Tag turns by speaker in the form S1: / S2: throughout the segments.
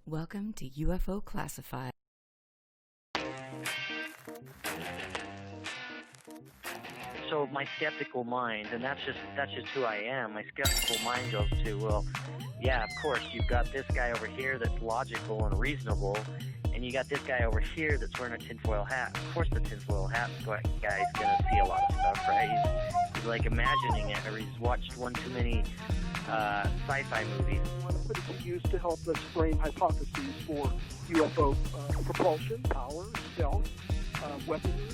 S1: Welcome to UFO Classified.
S2: So my skeptical mind, and that's just who I am, my skeptical mind goes to, well, yeah, of course, you've got this guy over here that's logical and reasonable, and you got this guy over here that's wearing a tinfoil hat. Of course the tinfoil hat guy's going to see a lot of stuff, right? He's like imagining it, or he's watched one too many sci-fi movies.
S3: But it can be used to help us frame hypotheses for UFO propulsion, power, stealth, weaponry.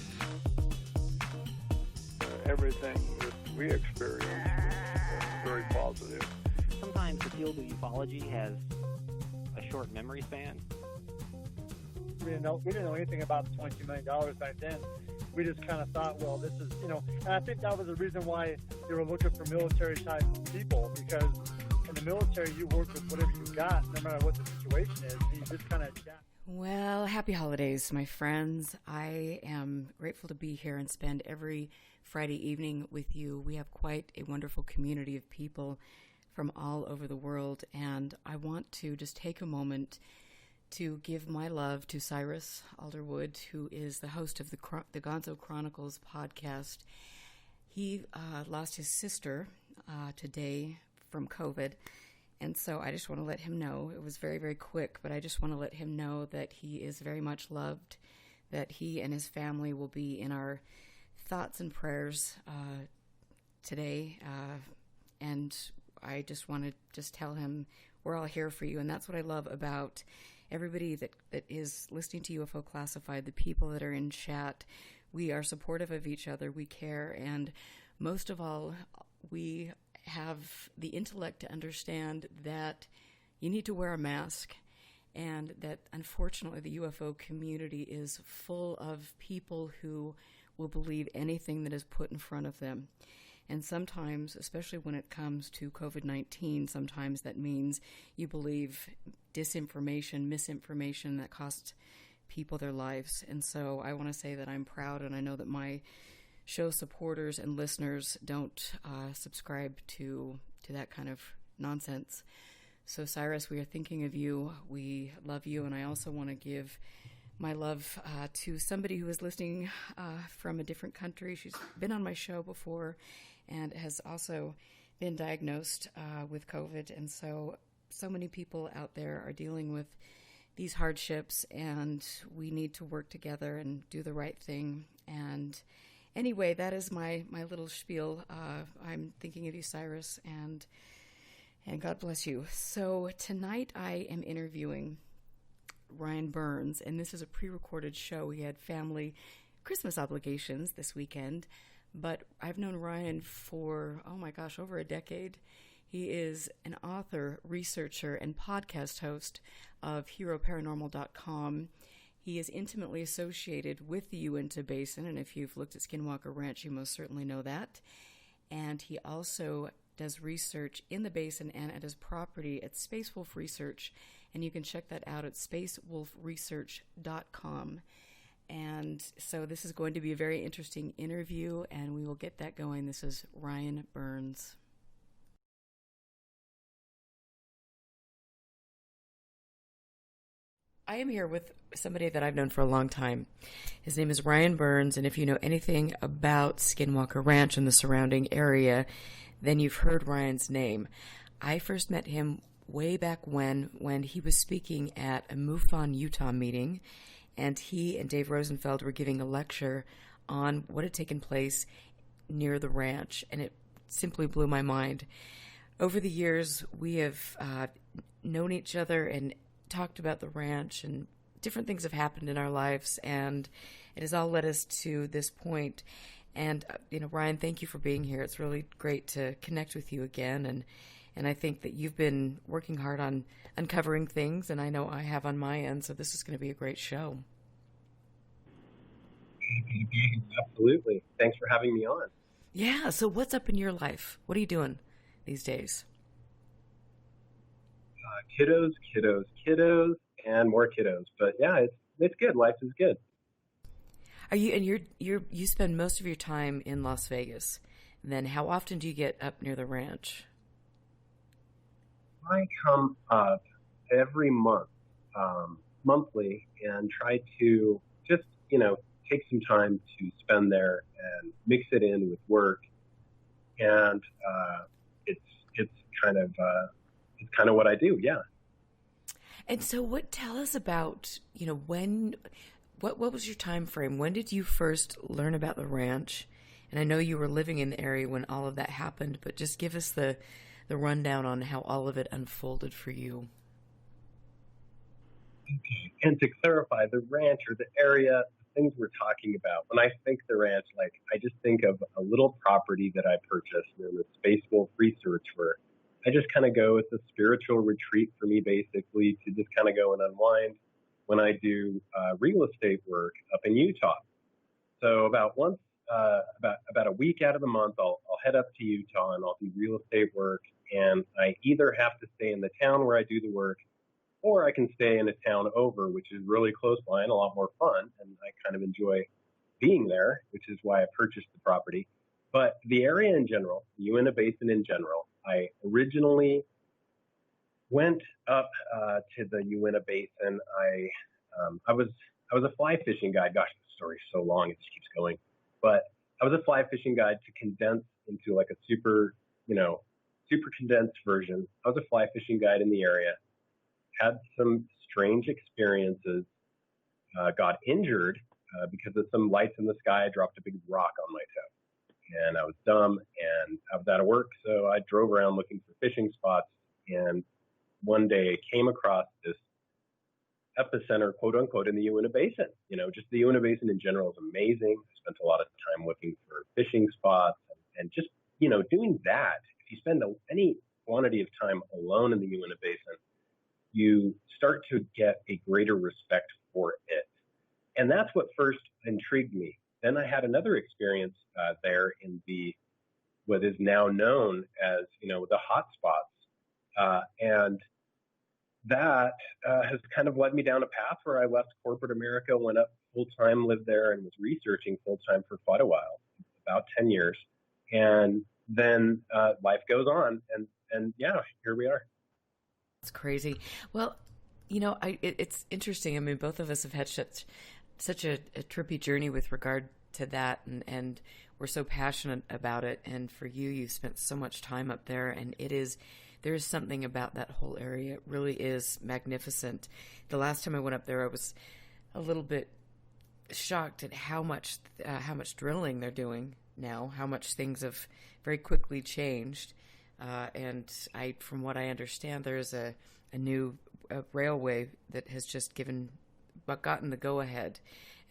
S4: Everything that we experience is very positive.
S5: Sometimes the field of ufology has a short memory span.
S6: We didn't know anything about the $22 million back then. We just kind of thought, well, this is, and I think that was the reason why they were looking for military-type people, because in the military, you work with whatever you got, no matter what the situation is. You just kind of adapt.
S1: Well, happy holidays, my friends. I am grateful to be here and spend every Friday evening with you. We have quite a wonderful community of people from all over the world, and I want to just take a moment to give my love to Cyrus Alderwood, who is the host of the Gonzo Chronicles podcast. He lost his sister today from COVID, and so I just want to let him know. It was very, very quick, but I just want to let him know that he is very much loved, that he and his family will be in our thoughts and prayers today, and I just want to just tell him we're all here for you, and that's what I love about everybody that is listening to UFO Classified, the people that are in chat. We are supportive of each other, we care, and most of all, we have the intellect to understand that you need to wear a mask, and that unfortunately the UFO community is full of people who will believe anything that is put in front of them. And sometimes, especially when it comes to COVID-19, sometimes that means you believe disinformation, misinformation that costs people their lives. And so I want to say that I'm proud, and I know that my show supporters and listeners don't subscribe to that kind of nonsense. So Cyrus, we are thinking of you. We love you, and I also want to give my love to somebody who is listening from a different country. She's been on my show before and has also been diagnosed with COVID. And so many people out there are dealing with these hardships, and we need to work together and do the right thing. And anyway, that is my little spiel. I'm thinking of you, Cyrus, and God bless you. So tonight I am interviewing Ryan Burns, and this is a pre-recorded show. He had family Christmas obligations this weekend, but I've known Ryan for, oh my gosh, over a decade. He is an author, researcher, and podcast host of HeroParanormal.com. He is intimately associated with the Uinta Basin, and if you've looked at Skinwalker Ranch, you most certainly know that. And he also does research in the basin and at his property at Space Wolf Research, and you can check that out at spacewolfresearch.com. And so this is going to be a very interesting interview, and we will get that going. This is Ryan Burns. I am here with somebody that I've known for a long time. His name is Ryan Burns, and if you know anything about Skinwalker Ranch and the surrounding area, then you've heard Ryan's name. I first met him way back when he was speaking at a MUFON Utah meeting, and he and Dave Rosenfeld were giving a lecture on what had taken place near the ranch, and it simply blew my mind. Over the years, we have known each other and talked about the ranch, and different things have happened in our lives, and it has all led us to this point. And, Ryan, thank you for being here. It's really great to connect with you again, and I think that you've been working hard on uncovering things, and I know I have on my end, so this is going to be a great show.
S7: Absolutely. Thanks for having me on.
S1: Yeah, so what's up in your life? What are you doing these days?
S7: Kiddos, and more kiddos. But yeah, it's good. Life is good.
S1: Are you, and you spend most of your time in Las Vegas. Then how often do you get up near the ranch?
S7: I come up every month monthly and try to just, take some time to spend there and mix it in with work. And it's kind of what I do. Yeah.
S1: And so tell us about, what was your time frame? When did you first learn about the ranch? And I know you were living in the area when all of that happened, but just give us the rundown on how all of it unfolded for you.
S7: Okay. And to clarify, the ranch or the area, the things we're talking about, when I think the ranch, I just think of a little property that I purchased known as Space Wolf Research, where I just kind of go, it's a spiritual retreat for me, basically, to just kind of go and unwind when I do real estate work up in Utah. So about a week out of the month, I'll head up to Utah and I'll do real estate work. And I either have to stay in the town where I do the work, or I can stay in a town over, which is really close by and a lot more fun. And I kind of enjoy being there, which is why I purchased the property. But the area in general, the Uinta Basin in general, I originally went up to the Uinta Basin. I was a fly fishing guide. Gosh, the story's so long, it just keeps going. But I was a fly fishing guide to condense into like a super condensed version. I was a fly fishing guide in the area, had some strange experiences, got injured because of some lights in the sky. I dropped a big rock on my toe, and I was dumb, and I was out of work, so I drove around looking for fishing spots, and one day I came across this epicenter, quote unquote, in the Uinta Basin. Just the Uinta Basin in general is amazing. I spent a lot of time looking for fishing spots and just, doing that. If you spend any quantity of time alone in the Uinta Basin, you start to get a greater respect for it. And that's what first intrigued me. Then I had another experience there in what is now known as, the hot spots. And that has kind of led me down a path where I left corporate America, went up full-time, lived there, and was researching full-time for quite a while, about 10 years. And then life goes on. And yeah, here we are.
S1: It's crazy. Well, it's interesting. I mean, both of us have had such a trippy journey with regard to that, and we're so passionate about it. And for you've spent so much time up there, and there is something about that whole area. It really is magnificent. The last time I went up there, I was a little bit shocked at how much drilling they're doing now, how much things have very quickly changed. And from what I understand, there's a new railway that has just gotten the go-ahead.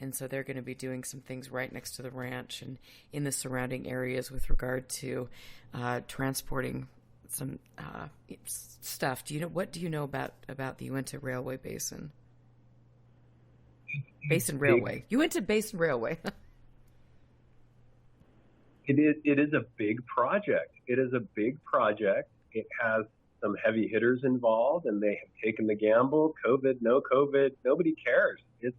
S1: And so they're going to be doing some things right next to the ranch and in the surrounding areas with regard to transporting some stuff. What do you know about the Uinta Railway Basin? Basin Railway. Uinta Basin Railway.
S7: It is a big project. It is a big project. It has some heavy hitters involved, and they have taken the gamble. COVID, no COVID, nobody cares. This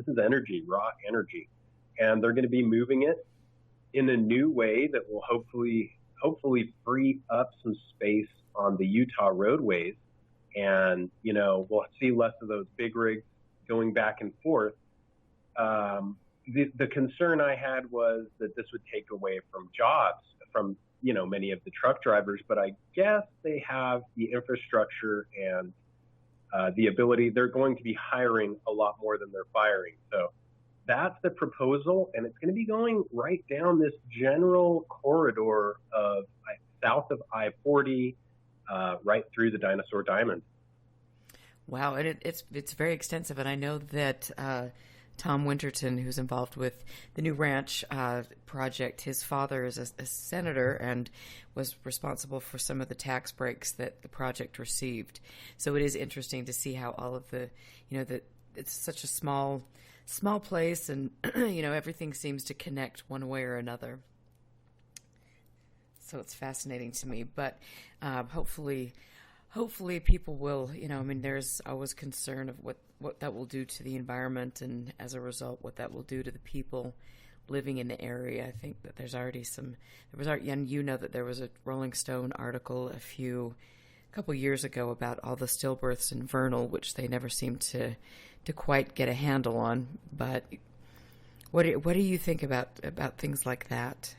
S7: is energy, raw energy, and they're going to be moving it in a new way that will hopefully free up some space on the Utah roadways, and we'll see less of those big rigs going back and forth. The concern I had was that this would take away from jobs from many of the truck drivers, but I guess they have the infrastructure and the ability. They're going to be hiring a lot more than they're firing. So that's the proposal, and it's going to be going right down this general corridor of south of I-40, right through the Dinosaur Diamond.
S1: Wow, and it's very extensive, and I know that Tom Winterton, who's involved with the new ranch project, his father is a senator and was responsible for some of the tax breaks that the project received. So it is interesting to see how all of the, that it's such a small place, and everything seems to connect one way or another. So it's fascinating to me, but hopefully people will, there's always concern of what that will do to the environment, and as a result, what that will do to the people living in the area. I think that there's already and that there was a Rolling Stone article a couple years ago about all the stillbirths in Vernal, which they never seemed to quite get a handle on. But what do you think about things like that?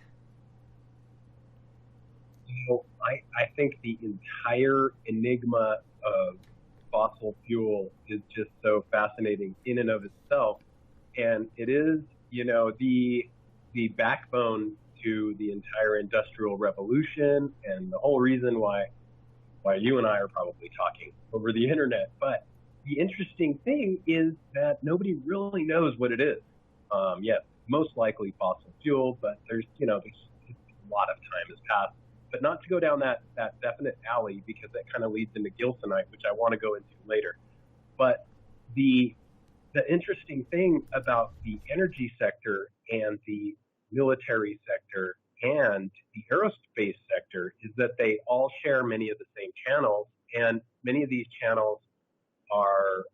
S7: I think the entire enigma of fossil fuel is just so fascinating in and of itself, and it is, the backbone to the entire industrial revolution and the whole reason why you and I are probably talking over the internet. But the interesting thing is that nobody really knows what it is. Yes, most likely fossil fuel, but there's a lot of time has passed. But not to go down that definite alley, because that kind of leads into gilsonite, which I want to go into later. But the interesting thing about the energy sector and the military sector and the aerospace sector is that they all share many of the same channels, and many of these channels are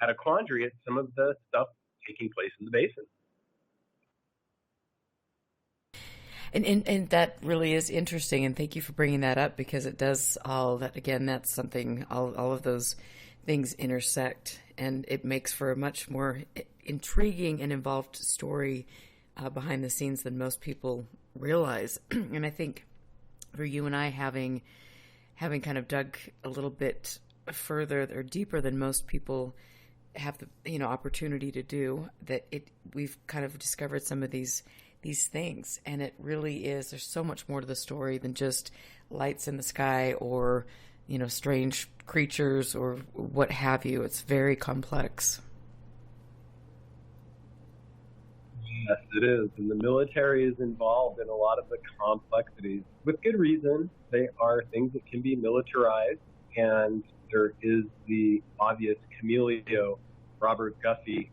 S7: at a quandary at some of the stuff taking place in the basin.
S1: And that really is interesting, and thank you for bringing that up, because it does all that. Again, that's something, all of those things intersect, and it makes for a much more intriguing and involved story behind the scenes than most people realize. And I think for you and I, having kind of dug a little bit further or deeper than most people have the opportunity to do, that we've kind of discovered some of these things, and it really is, there's so much more to the story than just lights in the sky or strange creatures or what have you. It's very complex.
S7: Yes, it is, and the military is involved in a lot of the complexities with good reason. They are things that can be militarized, and there is the obvious Camelio Robert Guffey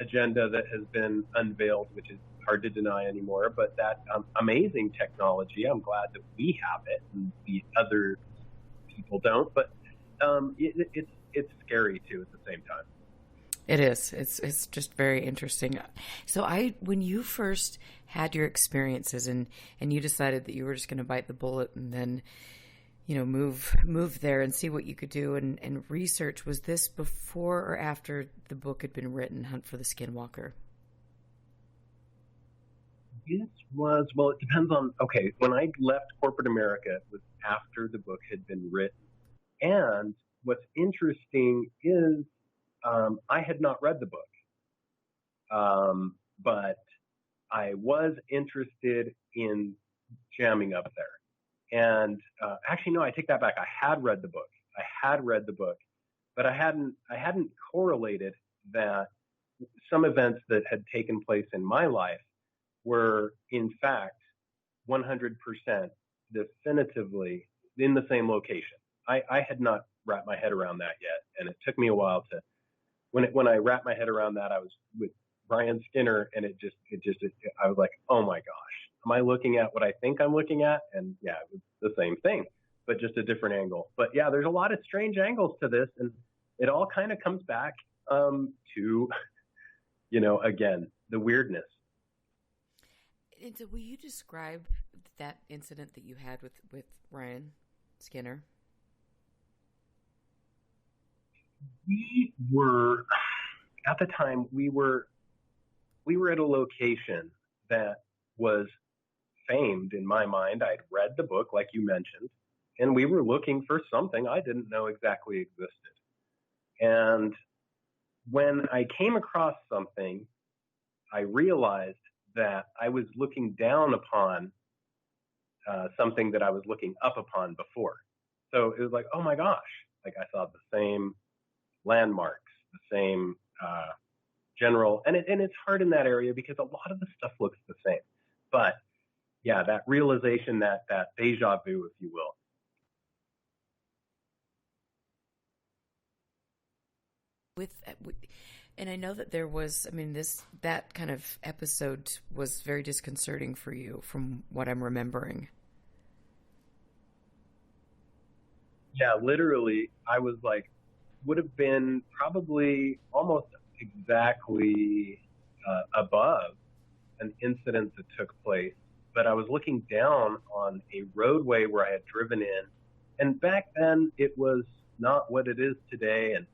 S7: agenda that has been unveiled, which is hard to deny anymore. But that amazing technology, I'm glad that we have it and the other people don't. But it's scary too at the same time.
S1: It is. It's just very interesting. So when you first had your experiences and you decided that you were just going to bite the bullet and then move there and see what you could do and research, was this before or after the book had been written, Hunt for the Skinwalker?
S7: This was, well, it depends on, okay, when I left corporate America, it was after the book had been written. And what's interesting is I had not read the book, but I was interested in jamming up there. And actually, no, I take that back. I had read the book, but I hadn't correlated that some events that had taken place in my life were, in fact, 100% definitively in the same location. I had not wrapped my head around that yet, and it took me a while to. When I wrapped my head around that, I was with Brian Skinner, and I was like, oh my gosh, am I looking at what I think I'm looking at? And yeah, it was the same thing, but just a different angle. But yeah, there's a lot of strange angles to this, and it all kind of comes back to, again, the weirdness.
S1: And so will you describe that incident that you had with Brian Skinner?
S7: We were, at the time, we were at a location that was famed in my mind. I'd read the book, like you mentioned, and we were looking for something I didn't know exactly existed. And when I came across something, I realized that I was looking down upon something that I was looking up upon before. So it was like, oh my gosh, like I saw the same landmarks, the same general, and it's hard in that area because a lot of the stuff looks the same. But yeah, that realization, that deja vu, if you will.
S1: And I know that there was, that kind of episode was very disconcerting for you, from what I'm remembering.
S7: Yeah, literally, I was like, would have been probably almost exactly above an incident that took place, but I was looking down on a roadway where I had driven in, And back then, it was not what it is today, and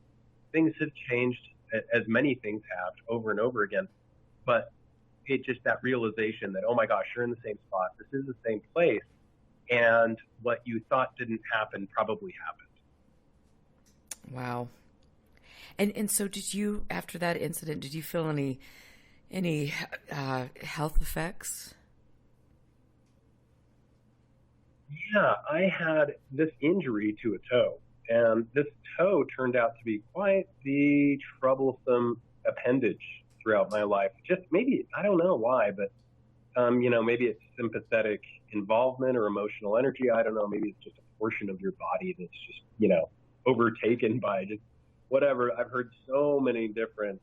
S7: things have changed, as many things have, over and over again. But it just that realization that, oh my gosh, you're in the same spot. This is the same place. And what you thought didn't happen probably happened.
S1: Wow. And so did you, after that incident, did you feel any health effects?
S7: Yeah, I had this injury to a toe, and this toe turned out to be quite the troublesome appendage throughout my life. Just maybe, I don't know why, but, maybe it's sympathetic involvement or emotional energy. I don't know. Maybe it's just a portion of your body that's just, overtaken by just whatever. I've heard so many different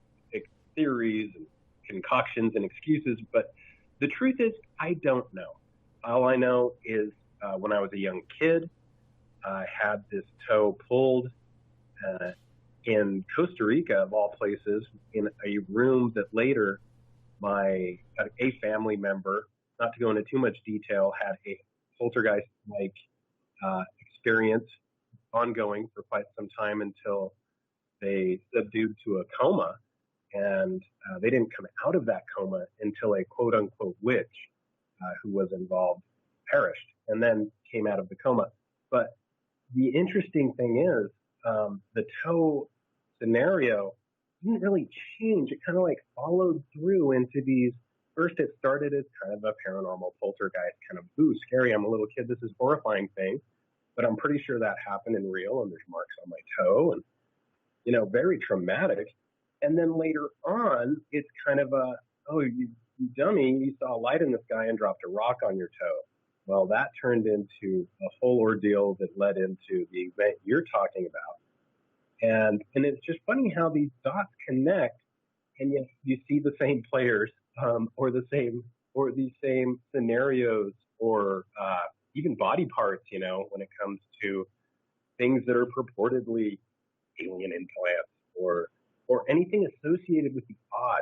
S7: theories and concoctions and excuses, but the truth is, I don't know. All I know is when I was a young kid, I had this toe pulled in Costa Rica, of all places, in a room that later a family member, not to go into too much detail, had a poltergeist-like experience ongoing for quite some time until they subdued to a coma. And they didn't come out of that coma until a quote-unquote witch who was involved perished and then came out of the coma. But the interesting thing is the toe scenario didn't really change. It kind of like followed through into these. First, it started as kind of a paranormal poltergeist, kind of, ooh, scary, I'm a little kid, this is horrifying thing. But I'm pretty sure that happened in real, and there's marks on my toe, and, very traumatic. And then later on, it's kind of you dummy, you saw a light in the sky and dropped a rock on your toe. Well, that turned into a whole ordeal that led into the event you're talking about. And it's just funny how these dots connect, and yet you see the same players or these same scenarios or even body parts, when it comes to things that are purportedly alien implants or anything associated with the odd.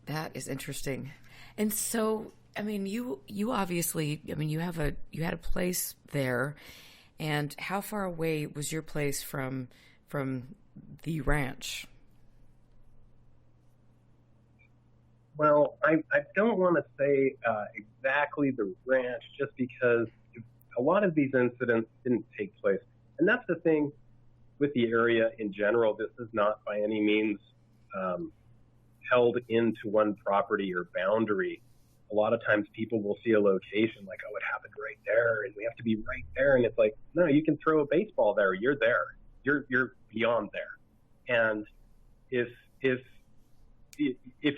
S1: That is interesting. And so, you obviously, you had a place there, and how far away was your place from the ranch?
S7: Well, I don't want to say exactly the ranch, just because a lot of these incidents didn't take place. And that's the thing with the area in general. This is not by any means held into one property or boundary. A lot of times people will see a location like, oh, it happened right there, and we have to be right there. And it's like, no, you can throw a baseball there. You're there. You're beyond there. And if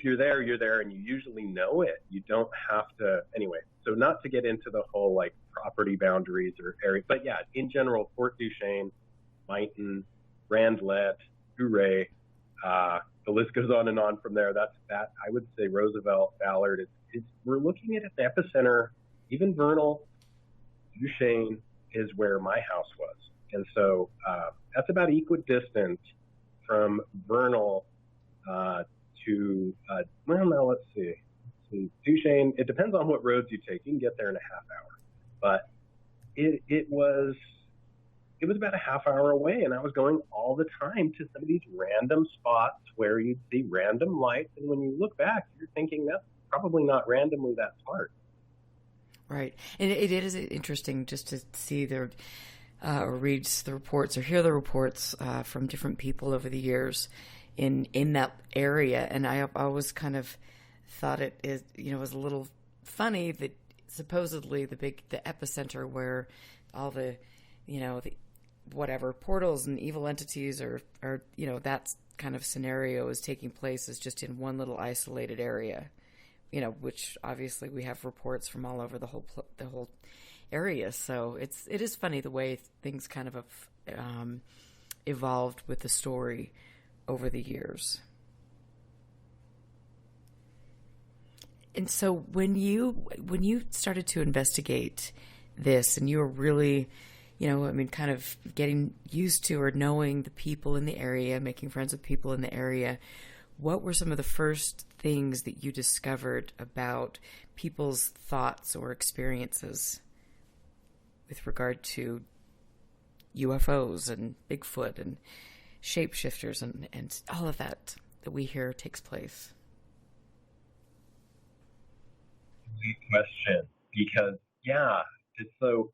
S7: you're there, you're there, and you usually know it. You don't have to anyway. So not to get into the whole like property boundaries or area, but yeah, in general, Fort Duchesne, Mighton, Randlett, Ouray, the list goes on and on from there. That I would say Roosevelt, Ballard. We're looking at the epicenter. Even Vernal, Duchesne is where my house was, and so that's about equidistant from Vernal to now let's see. Duchesne. It depends on what roads you take. You can get there in a half hour, but it was about a half hour away, and I was going all the time to some of these random spots where you'd see random lights, and when you look back, you're thinking that's probably not randomly that smart. Right.
S1: And it is interesting just to see or read the reports or hear the reports from different people over the years in that area. And I always kind of thought it was a little funny that supposedly the epicenter where all the whatever portals and evil entities are that kind of scenario is taking place is just in one little isolated area. Which obviously we have reports from all over the whole area. So it is funny the way things kind of have evolved with the story over the years. And so when you started to investigate this, and you were really, kind of getting used to or knowing the people in the area, making friends with people in the area, what were some of the first things that you discovered about people's thoughts or experiences with regard to UFOs and Bigfoot and shapeshifters and all of that we hear takes place?
S7: Great question, because it's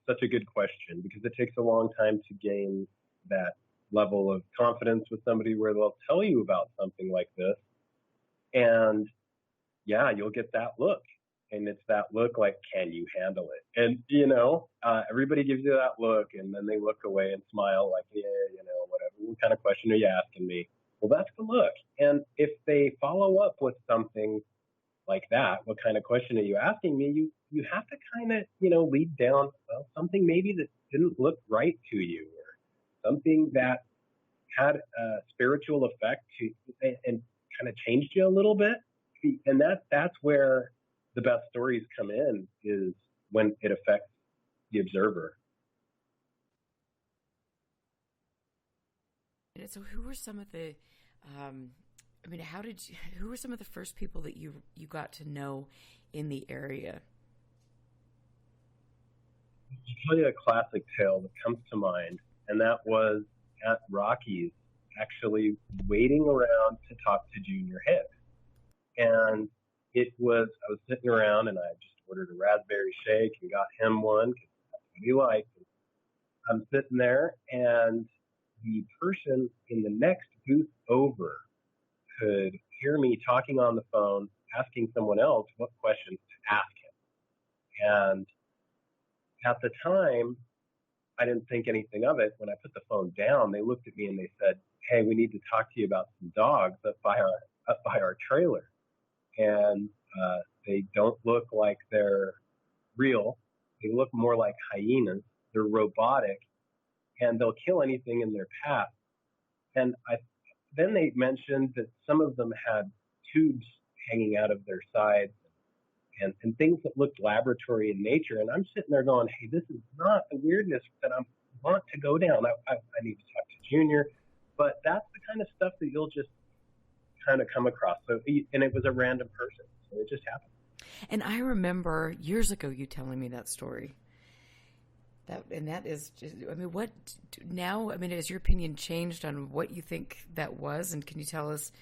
S7: such a good question, because it takes a long time to gain that level of confidence with somebody where they'll tell you about something like this, and you'll get that look, and it's that look like, can you handle it? And everybody gives you that look, and then they look away and smile like, whatever. What kind of question are you asking me? Well, that's the look. And if they follow up with something like that, what kind of question are you asking me? You have to kind of, lead down, something maybe that didn't look right to you, or something that had a spiritual effect to, and kind of changed you a little bit. And that's where the best stories come in, is when it affects the observer.
S1: So who were some of the, who were some of the first people that you got to know in the area?
S7: I'll tell you a classic tale that comes to mind, and that was at Rocky's, actually waiting around to talk to Junior Hicks. And I was sitting around, and I just ordered a raspberry shake and got him one, because that's what he liked. I'm sitting there, and the person in the next booth over could hear me talking on the phone, asking someone else what questions to ask him. And at the time, I didn't think anything of it. When I put the phone down, they looked at me and they said, "Hey, we need to talk to you about some dogs up by our trailer. And they don't look like they're real. They look more like hyenas. They're robotic, and they'll kill anything in their path." And then they mentioned that some of them had tubes hanging out of their sides, and things that looked laboratory in nature. And I'm sitting there going, hey, this is not the weirdness that I want to go down. I need to talk to Junior. But that's the kind of stuff that you'll just kind of come across. And it was a random person, so it just happened.
S1: And I remember years ago you telling me that story. That is just, what now? Has your opinion changed on what you think that was? And can you tell us,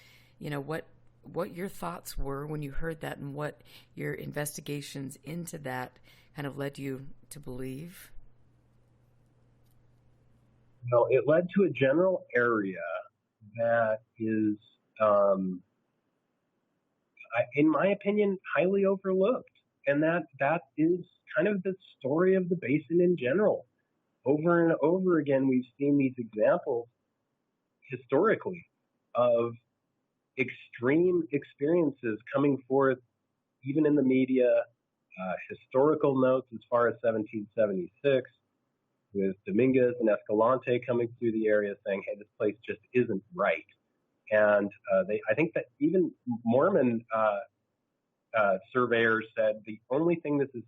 S1: what your thoughts were when you heard that, and what your investigations into that kind of led you to believe?
S7: Well, it led to a general area that is, in my opinion, highly overlooked. And that is kind of the story of the basin in general. Over and over again, we've seen these examples historically of extreme experiences coming forth, even in the media, historical notes as far as 1776, with Dominguez and Escalante coming through the area saying, hey, this place just isn't right. And I think that even Mormon surveyors said the only thing this is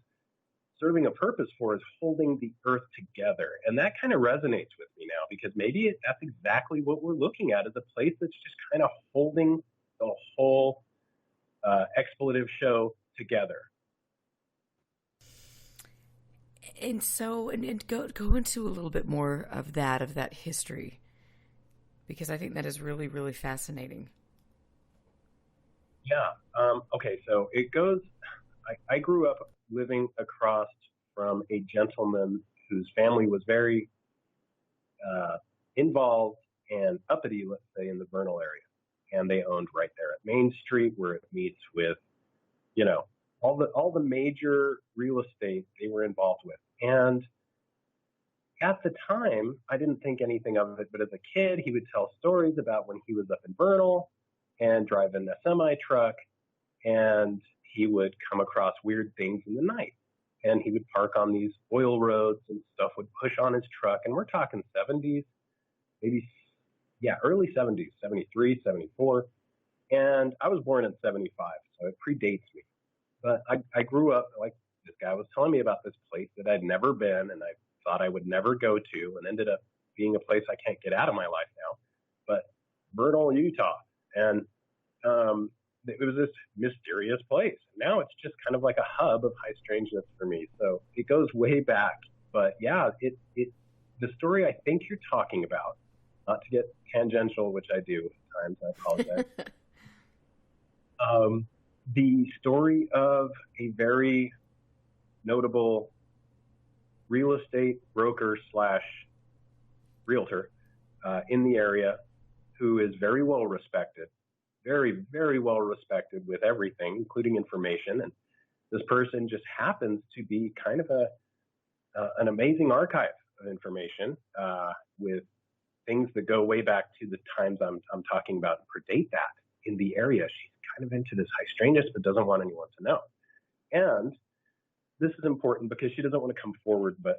S7: serving a purpose for is holding the earth together. And that kind of resonates with me now, because maybe that's exactly what we're looking at, is a place that's just kind of holding the whole expletive show together.
S1: And so, and go into a little bit more of that history, because I think that is really, really fascinating.
S7: Yeah. Okay. So it goes, I grew up living across from a gentleman whose family was very involved and uppity, let's say, in the Vernal area. And they owned right there at Main Street, where it meets with, all the major real estate they were involved with. And at the time, I didn't think anything of it, but as a kid, he would tell stories about when he was up in Vernal and driving a semi-truck, and he would come across weird things in the night. And he would park on these oil roads, and stuff would push on his truck. And we're talking 70s, early 70s, 73, 74. And I was born in 75, so it predates me. But I grew up, like, this guy was telling me about this place that I'd never been, and I thought I would never go to, and ended up being a place I can't get out of my life now. But Vernal, Utah. And it was this mysterious place. Now it's just kind of like a hub of high strangeness for me. So it goes way back. But yeah, the story I think you're talking about, not to get tangential, which I do at times, I apologize. The story of a very notable real estate broker slash realtor in the area who is very well respected, very, very well respected with everything, including information. And this person just happens to be kind of an amazing archive of information with things that go way back to the times I'm talking about and predate that in the area. She's kind of into this high strangeness, but doesn't want anyone to know. And this is important because she doesn't want to come forward, but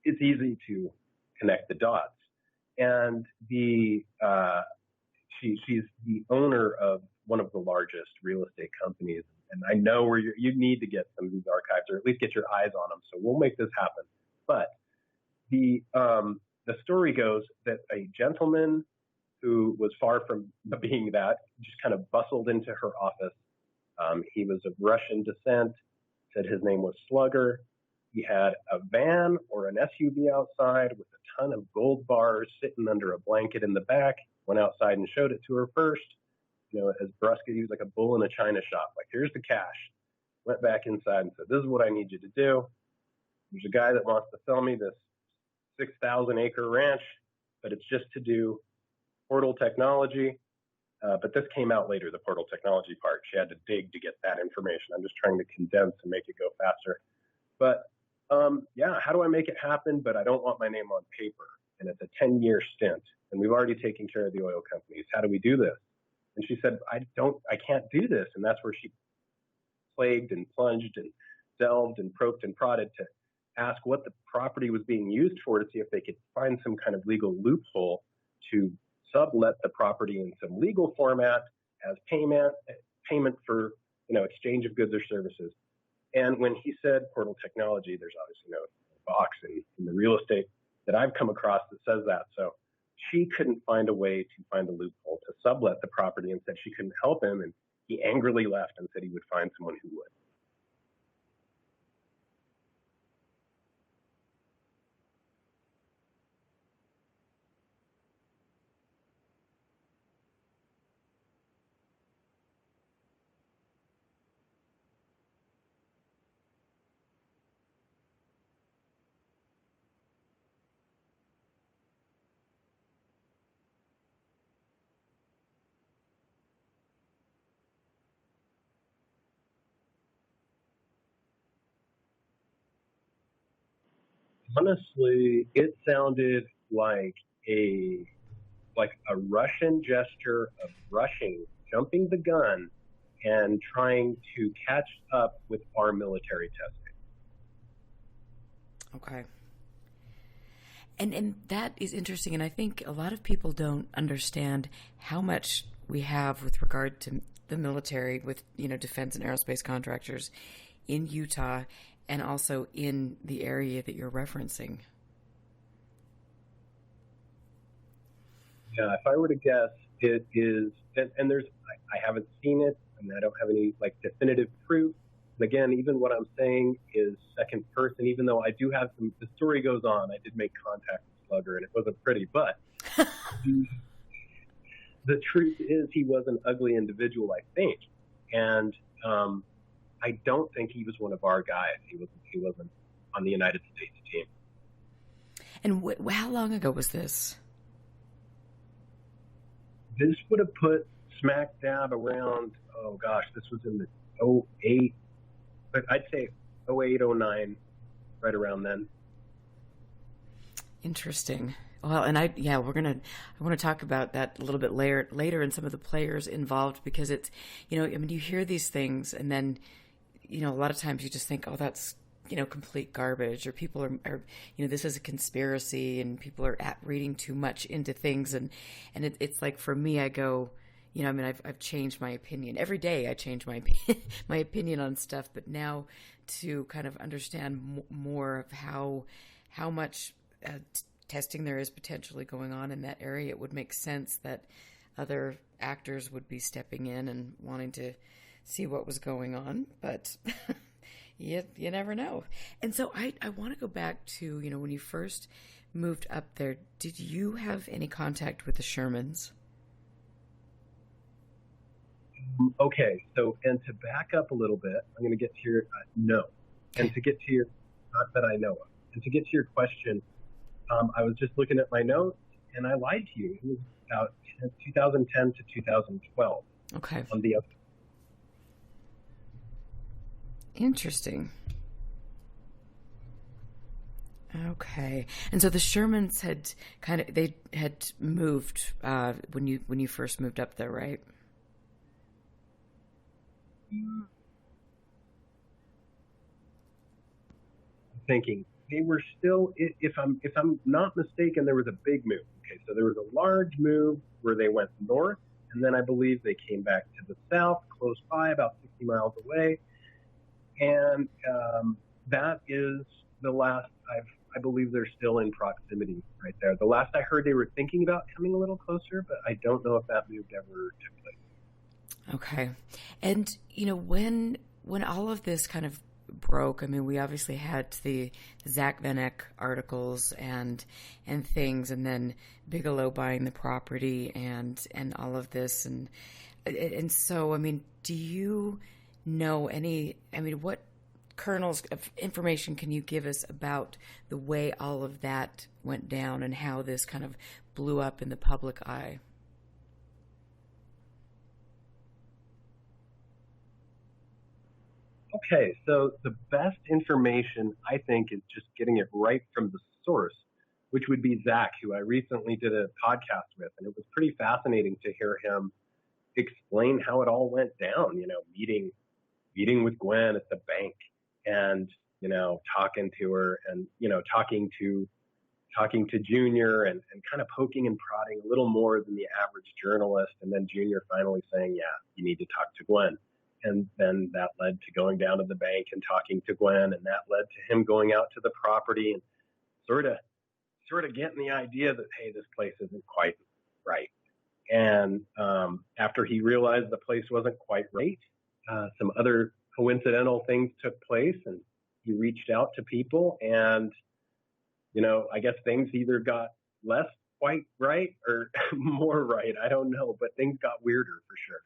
S7: it's easy to connect the dots. And she's the owner of one of the largest real estate companies. And I know where you need to get some of these archives, or at least get your eyes on them. So we'll make this happen. But the story goes that a gentleman who was far from being that just kind of bustled into her office. He was of Russian descent, said his name was Slugger. He had a van or an SUV outside with a ton of gold bars sitting under a blanket in the back. Went outside and showed it to her first. As brusque, he was like a bull in a china shop. Like, here's the cash. Went back inside and said, this is what I need you to do. There's a guy that wants to sell me this 6,000-acre ranch, but it's just to do portal technology. But this came out later, the portal technology part. She had to dig to get that information. I'm just trying to condense and make it go faster. But how do I make it happen? But I don't want my name on paper. And it's a 10-year stint. And we've already taken care of the oil companies. How do we do this? And she said, I can't do this. And that's where she plagued and plunged and delved and poked and prodded to ask what the property was being used for, to see if they could find some kind of legal loophole to sublet the property in some legal format as payment for exchange of goods or services. And when he said portal technology, there's obviously no box in the real estate that I've come across that says that. So she couldn't find a way to find a loophole to sublet the property, and said she couldn't help him. And he angrily left and said he would find someone who would. Honestly, it sounded like a Russian gesture of rushing, jumping the gun, and trying to catch up with our military testing.
S1: Okay. And that is interesting, and I think a lot of people don't understand how much we have with regard to the military, with defense and aerospace contractors in Utah, and also in the area that you're referencing.
S7: Yeah, if I were to guess, it is, and I haven't seen it, and I don't have any definitive proof. And again, even what I'm saying is second person, even though I do have some, the story goes on, I did make contact with Slugger, and it wasn't pretty, but the truth is he was an ugly individual, I think. And I don't think he was one of our guys. He wasn't on the United States team.
S1: And how long ago was this?
S7: This would have put smack dab around, this was in the 08, but I'd say 08, 09, right around then.
S1: Interesting. Well, and I want to talk about that a little bit later and some of the players involved, because it's, you hear these things and then, a lot of times you just think, that's, complete garbage, or people are this is a conspiracy, and people are reading too much into things. And it's like, for me, I go, I've changed my opinion. Every day I change my my opinion on stuff, but now to kind of understand more of how much testing there is potentially going on in that area, it would make sense that other actors would be stepping in and wanting to see what was going on. But You never know. And so I want to go back to, when you first moved up there, did you have any contact with the Shermans?
S7: Okay, so, and to back up a little bit, I'm going to get to your, no. And to get to your, not that I know of. And to get to your question, I was just looking at my notes, and I lied to you. It was about 2010 to 2012.
S1: Okay.
S7: On the other.
S1: Interesting. Okay. And so the Shermans they had moved when you first moved up there, right?
S7: Thinking they were still, if I'm not mistaken, there was a big move. Okay, so there was a large move where they went north, and then I believe they came back to the south, close by, about 60 miles away, and that is the last I believe they're still in proximity right there. The last I heard, they were thinking about coming a little closer, but I don't know if that move ever took place.
S1: Okay. And, when all of this kind of broke, I mean, we obviously had the Zach Van Eck articles and things, and then Bigelow buying the property and all of this. And so, I mean, do you know what kernels of information can you give us about the way all of that went down and how this kind of blew up in the public eye?
S7: Okay, so the best information, I think, is just getting it right from the source, which would be Zach, who I recently did a podcast with. And it was pretty fascinating to hear him explain how it all went down, meeting with Gwen at the bank and, talking to her and, talking to Junior and kind of poking and prodding a little more than the average journalist. And then Junior finally saying, yeah, you need to talk to Gwen. And then that led to going down to the bank and talking to Gwen, and that led to him going out to the property and sort of getting the idea that, hey, this place isn't quite right. And after he realized the place wasn't quite right, some other coincidental things took place, and he reached out to people, and I guess things either got less quite right or more right. I don't know, but things got weirder for sure.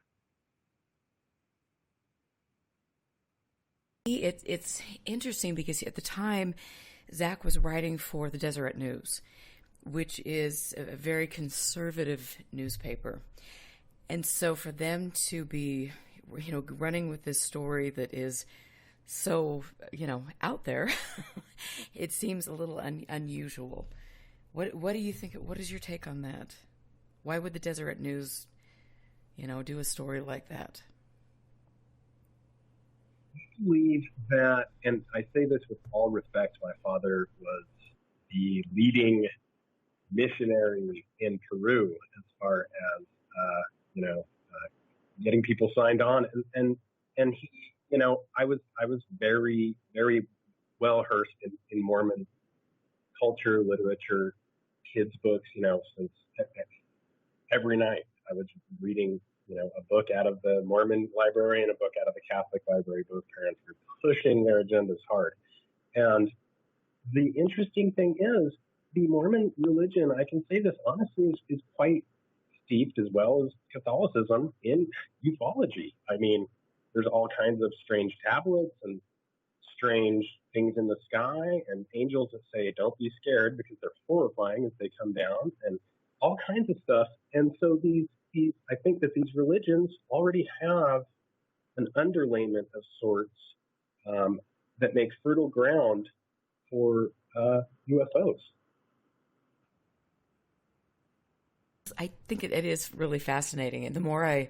S1: It's interesting because at the time, Zach was writing for the Deseret News, which is a very conservative newspaper. And so for them to be, running with this story that is so, out there, it seems a little unusual. What do you think? What is your take on that? Why would the Deseret News, do a story like that?
S7: I believe that, and I say this with all respect, my father was the leading missionary in Peru as far as, getting people signed on. And he, I was very, very well versed in Mormon culture, literature, kids' books, since every night I was reading a book out of the Mormon library and a book out of the Catholic library. Both parents were pushing their agendas hard. And the interesting thing is the Mormon religion, I can say this honestly, is quite steeped as well as Catholicism in ufology. I mean, there's all kinds of strange tablets and strange things in the sky and angels that say, don't be scared because they're horrifying as they come down and all kinds of stuff. And so I think that these religions already have an underlayment of sorts that makes fertile ground for UFOs.
S1: I think it is really fascinating, and the more I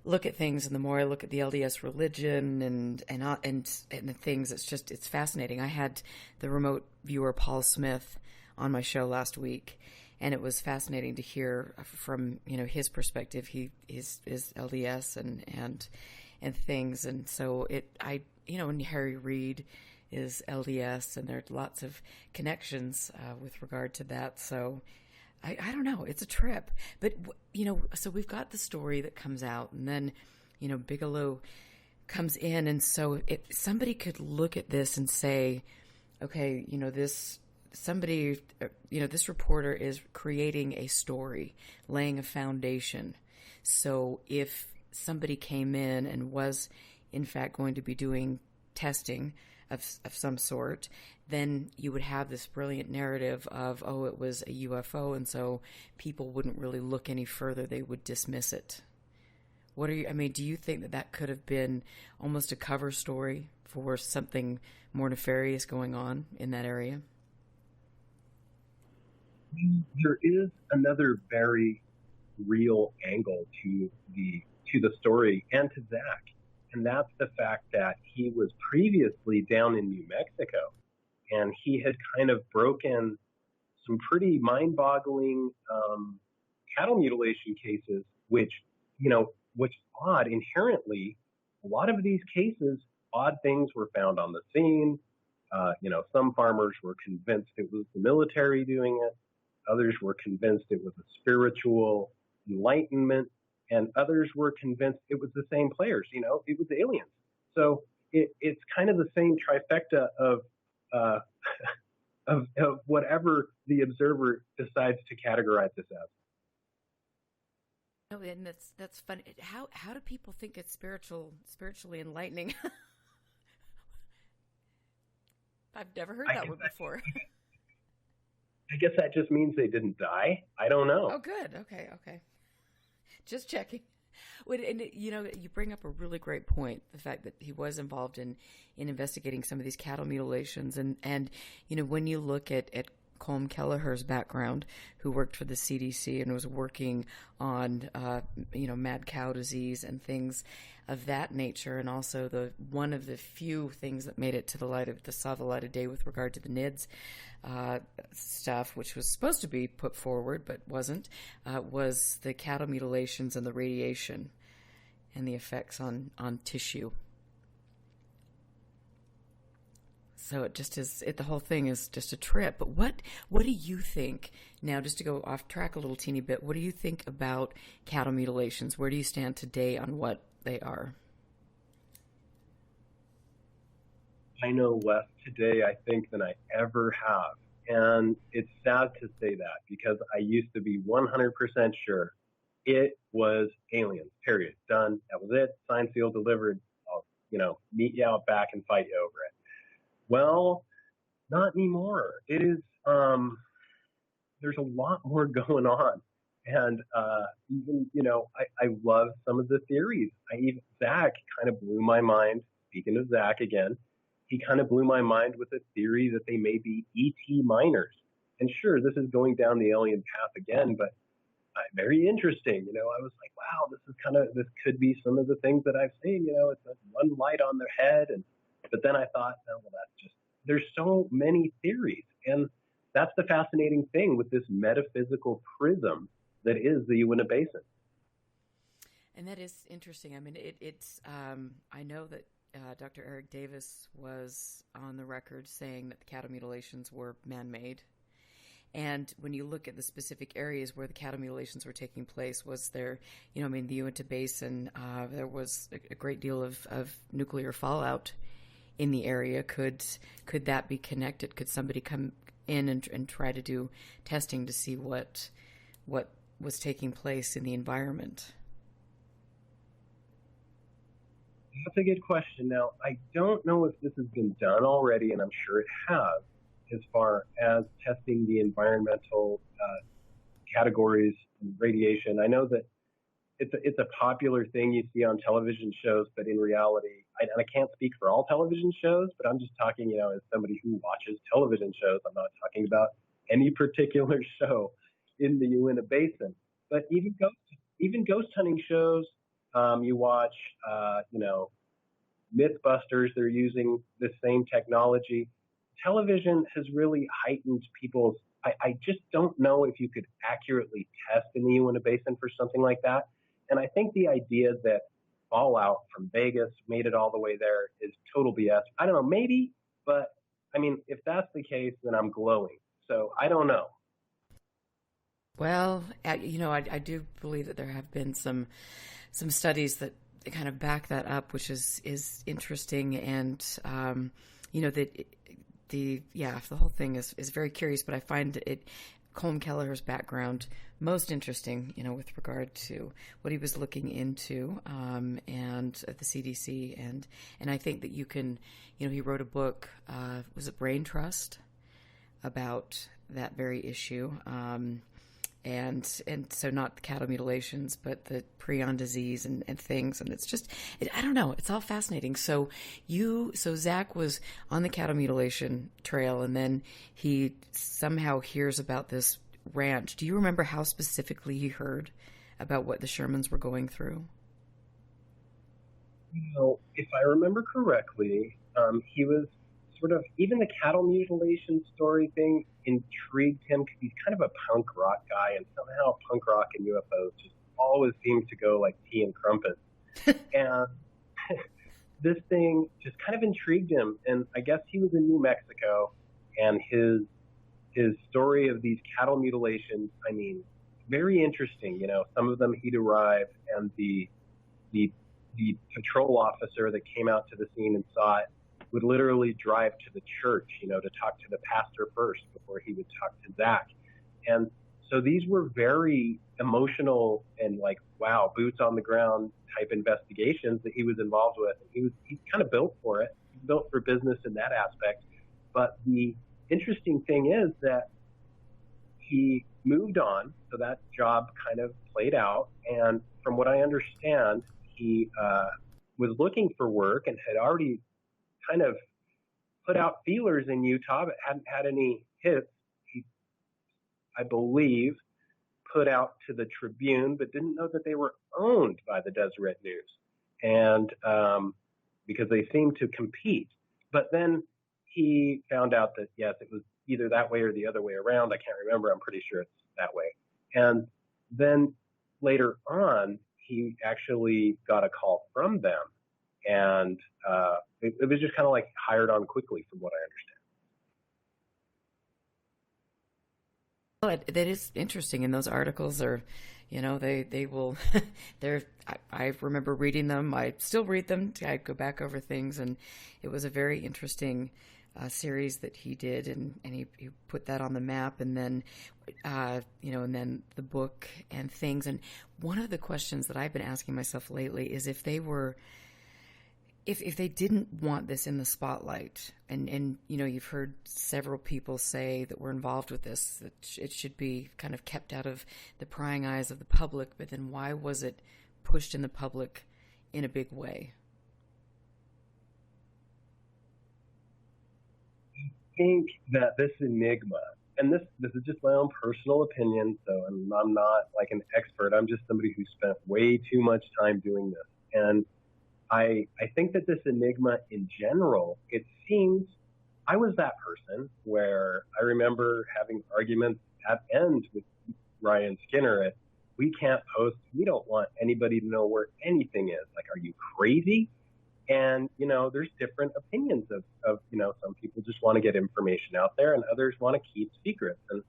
S1: look at things, and the more I look at the LDS religion and the things, it's fascinating. I had the remote viewer Paul Smith on my show last week. And it was fascinating to hear from his perspective. He is LDS and things, and so and Harry Reid is LDS, and there are lots of connections with regard to that. So I don't know, it's a trip, but so we've got the story that comes out, and then Bigelow comes in, and so if somebody could look at this and say, okay, this somebody, this reporter is creating a story, laying a foundation. So if somebody came in and was in fact going to be doing testing of some sort, then you would have this brilliant narrative of, oh, it was a UFO, and so people wouldn't really look any further. They would dismiss it. Do you think that could have been almost a cover story for something more nefarious going on in that area?
S7: There is another very real angle to the story and to Zach, and that's the fact that he was previously down in New Mexico, and he had kind of broken some pretty mind-boggling cattle mutilation cases, which odd inherently. A lot of these cases, odd things were found on the scene. Some farmers were convinced it was the military doing it. Others were convinced it was a spiritual enlightenment, and others were convinced it was the same players. It was aliens. So it's kind of the same trifecta of of whatever the observer decides to categorize this as.
S1: No, and that's fun. How do people think it's spiritually enlightening? I've never heard that one before.
S7: I guess that just means they didn't die. I don't know.
S1: Oh, good. Okay. Just checking. And you bring up a really great point, the fact that he was involved in investigating some of these cattle mutilations. And when you look at Colm Kelleher's background, who worked for the CDC and was working on, mad cow disease and things of that nature, and also one of the few things that made it to saw the light of day with regard to the NIDS stuff, which was supposed to be put forward but wasn't, was the cattle mutilations and the radiation and the effects on tissue. So it just is. The whole thing is just a trip. But what do you think now? Just to go off track a little teeny bit, what do you think about cattle mutilations? Where do you stand today on what they are?
S7: I know less today, I think, than I ever have, and it's sad to say that because I used to be 100% sure it was aliens. Period. Done. That was it. Signed, sealed, delivered. I'll meet you out back and fight you over it. Well, not anymore. It is, there's a lot more going on. And even, I love some of the theories. Zach kind of blew my mind. Speaking of Zach again, he kind of blew my mind with a theory that they may be ET miners. And sure, this is going down the alien path again, but very interesting. I was like, wow, this could be some of the things that I've seen. It's like one light on their head, but then I thought, there's so many theories. And that's the fascinating thing with this metaphysical prism that is the Uinta Basin.
S1: And that is interesting. I mean, it's I know that Dr. Eric Davis was on the record saying that the cattle mutilations were man-made. And when you look at the specific areas where the cattle mutilations were taking place, was there, the Uinta Basin, there was a great deal of nuclear fallout in the area. Could that be connected? Could somebody come in and try to do testing to see what was taking place in the environment?
S7: That's a good question. Now, I don't know if this has been done already, and I'm sure it has, as far as testing the environmental categories and radiation. I know that it's a popular thing you see on television shows, but in reality, and I can't speak for all television shows, but I'm just talking, as somebody who watches television shows. I'm not talking about any particular show in the Uinta Basin. But even ghost hunting shows, you watch, Mythbusters, they're using the same technology. Television has really heightened people's, I just don't know if you could accurately test in the Uinta Basin for something like that. And I think the idea that fallout from Vegas made it all the way there is total BS. I don't know, maybe, but if that's the case, then I'm glowing. So I don't know.
S1: Well, I do believe that there have been some studies that kind of back that up, which is interesting, and that the whole thing is very curious. But I find Colm Kelleher's background most interesting, with regard to what he was looking into, and at the CDC, and I think that you can, he wrote a book, was it Brain Trust, about that very issue, and so not the cattle mutilations, but the prion disease and things, and it's just, I don't know, it's all fascinating. So Zach was on the cattle mutilation trail, and then he somehow hears about this ranch. Do you remember how specifically he heard about what the Shermans were going through?
S7: If I remember correctly, he was sort of, even the cattle mutilation story thing intrigued him because he's kind of a punk rock guy, and somehow punk rock and UFOs just always seem to go like tea and crumpets. And this thing just kind of intrigued him, and I guess he was in New Mexico, and his story of these cattle mutilations, I mean, very interesting. Some of them he'd arrive, and the patrol officer that came out to the scene and saw it would literally drive to the church, to talk to the pastor first before he would talk to Zach. And so these were very emotional and like, wow, boots on the ground type investigations that he was involved with. And he's kind of built for it. He's built for business in that aspect. But the interesting thing is that he moved on, so that job kind of played out. And from what I understand, he was looking for work and had already kind of put out feelers in Utah, but hadn't had any hits. He, I believe, put out to the Tribune, but didn't know that they were owned by the Deseret News, and because they seemed to compete. But then he found out that, yes, it was either that way or the other way around. I can't remember. I'm pretty sure it's that way. And then later on, he actually got a call from them, and it was just kind of like hired on quickly, from what I understand.
S1: Well, that is interesting, and those articles are, they will, I remember reading them. I still read them. I go back over things, and it was a very interesting series that he did, and he put that on the map, and then, and then the book and things. And one of the questions that I've been asking myself lately is if they were, if they didn't want this in the spotlight, and you've heard several people say that were involved with this, that it should be kind of kept out of the prying eyes of the public, but then why was it pushed in the public in a big way?
S7: I think that this enigma, and this is just my own personal opinion, so I'm not like an expert. I'm just somebody who spent way too much time doing this. And I think that this enigma in general, it seems, I was that person where I remember having arguments at end with Ryan Skinner at, we can't post, we don't want anybody to know where anything is. Like, are you crazy? And, there's different opinions of some people just want to get information out there, and others want to keep secrets. And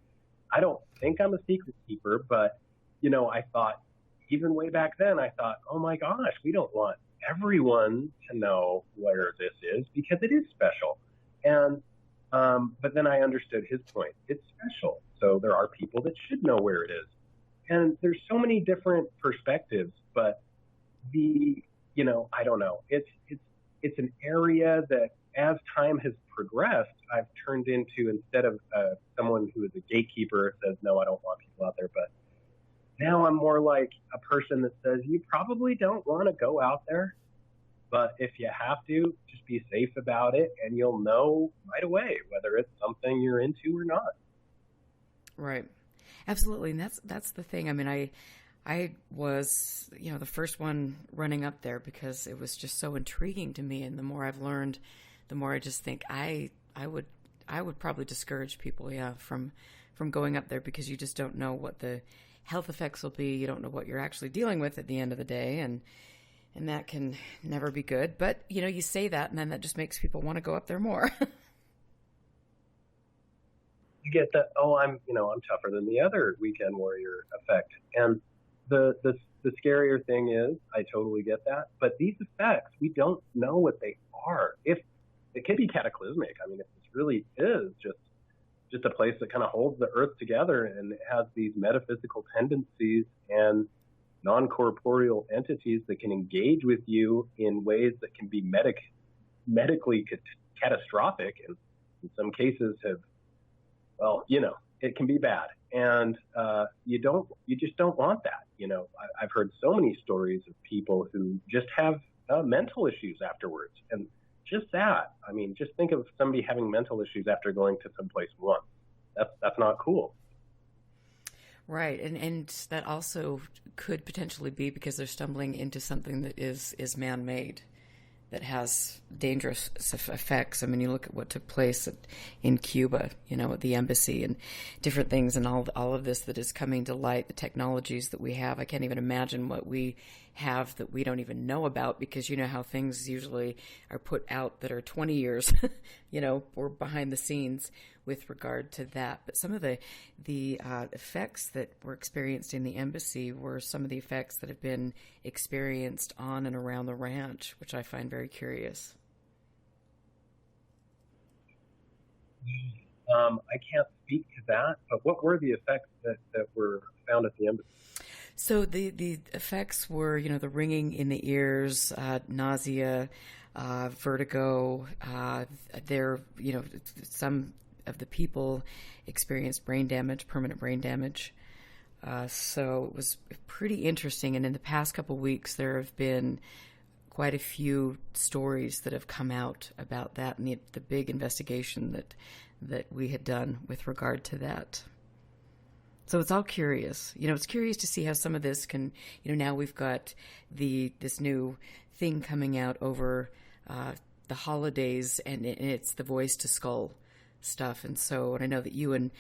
S7: I don't think I'm a secret keeper, but, I thought, even way back then, I thought, oh my gosh, we don't want everyone to know where this is because it is special. And but then I understood his point. It's special, so there are people that should know where it is. And there's so many different perspectives, but I don't know. It's an area that, as time has progressed, I've turned into, instead of someone who is a gatekeeper says, no, I don't want people out there, but now I'm more like a person that says, you probably don't want to go out there, but if you have to, just be safe about it, and you'll know right away whether it's something you're into or not.
S1: Right. Absolutely. And that's the thing. I mean, I was, the first one running up there because it was just so intriguing to me. And the more I've learned, the more I just think I would probably discourage people, from going up there, because you just don't know what the health effects will be. You don't know what you're actually dealing with at the end of the day. And that can never be good. But, you say that, and then that just makes people want to go up there more.
S7: You get that, I'm tougher than the other weekend warrior effect. And the scarier thing is, I totally get that, but these effects, we don't know what they are. If it could be cataclysmic. I mean, if this really is just a place that kind of holds the earth together and it has these metaphysical tendencies and non-corporeal entities that can engage with you in ways that can be medically catastrophic, and in some cases have, well, it can be bad. And you just don't want that. I've heard so many stories of people who just have mental issues afterwards. And just that, I mean, just think of somebody having mental issues after going to someplace once. That's not cool.
S1: Right, and that also could potentially be because they're stumbling into something that is man-made, that has dangerous effects. I mean, you look at what took place in Cuba, at the embassy and different things, and all of this that is coming to light, the technologies that we have. I can't even imagine what we have that we don't even know about, because you know how things usually are put out that are 20 years, or behind the scenes with regard to that. But some of the effects that were experienced in the embassy were some of the effects that have been experienced on and around the ranch, which I find very curious.
S7: I can't speak to that, but what were the effects that were found at the embassy?
S1: So the effects were, the ringing in the ears, nausea, vertigo. Some of the people experienced brain damage, permanent brain damage. So it was pretty interesting. And in the past couple of weeks, there have been quite a few stories that have come out about that and the big investigation that we had done with regard to that. So it's all curious. It's curious to see how some of this can, now we've got this new thing coming out over the holidays, and it's the voice to skull stuff. And I know that you and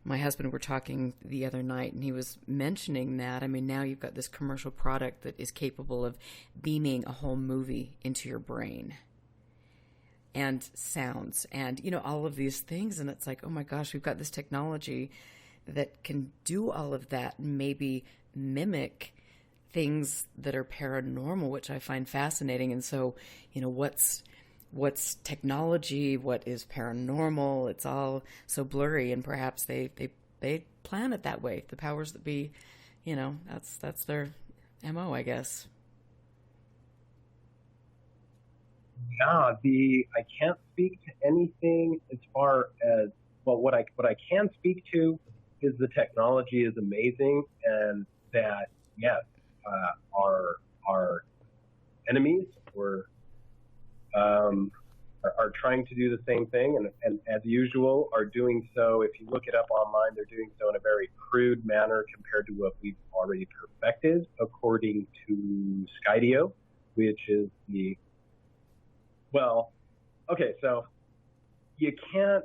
S1: my husband were talking the other night, and he was mentioning that. I mean, now you've got this commercial product that is capable of beaming a whole movie into your brain, and sounds, and all of these things. And it's like, oh my gosh, we've got this technology that can do all of that and maybe mimic things that are paranormal, which I find fascinating. And so, what's technology, what is paranormal? It's all so blurry, and perhaps they plan it that way. The powers that be, that's their MO, I guess.
S7: Yeah, I can't speak to anything as far as, well, what I can speak to is the technology is amazing, and that, yes, our enemies are trying to do the same thing, and as usual are doing so. If you look it up online, they're doing so in a very crude manner compared to what we've already perfected, according to Skydio, which is so you can't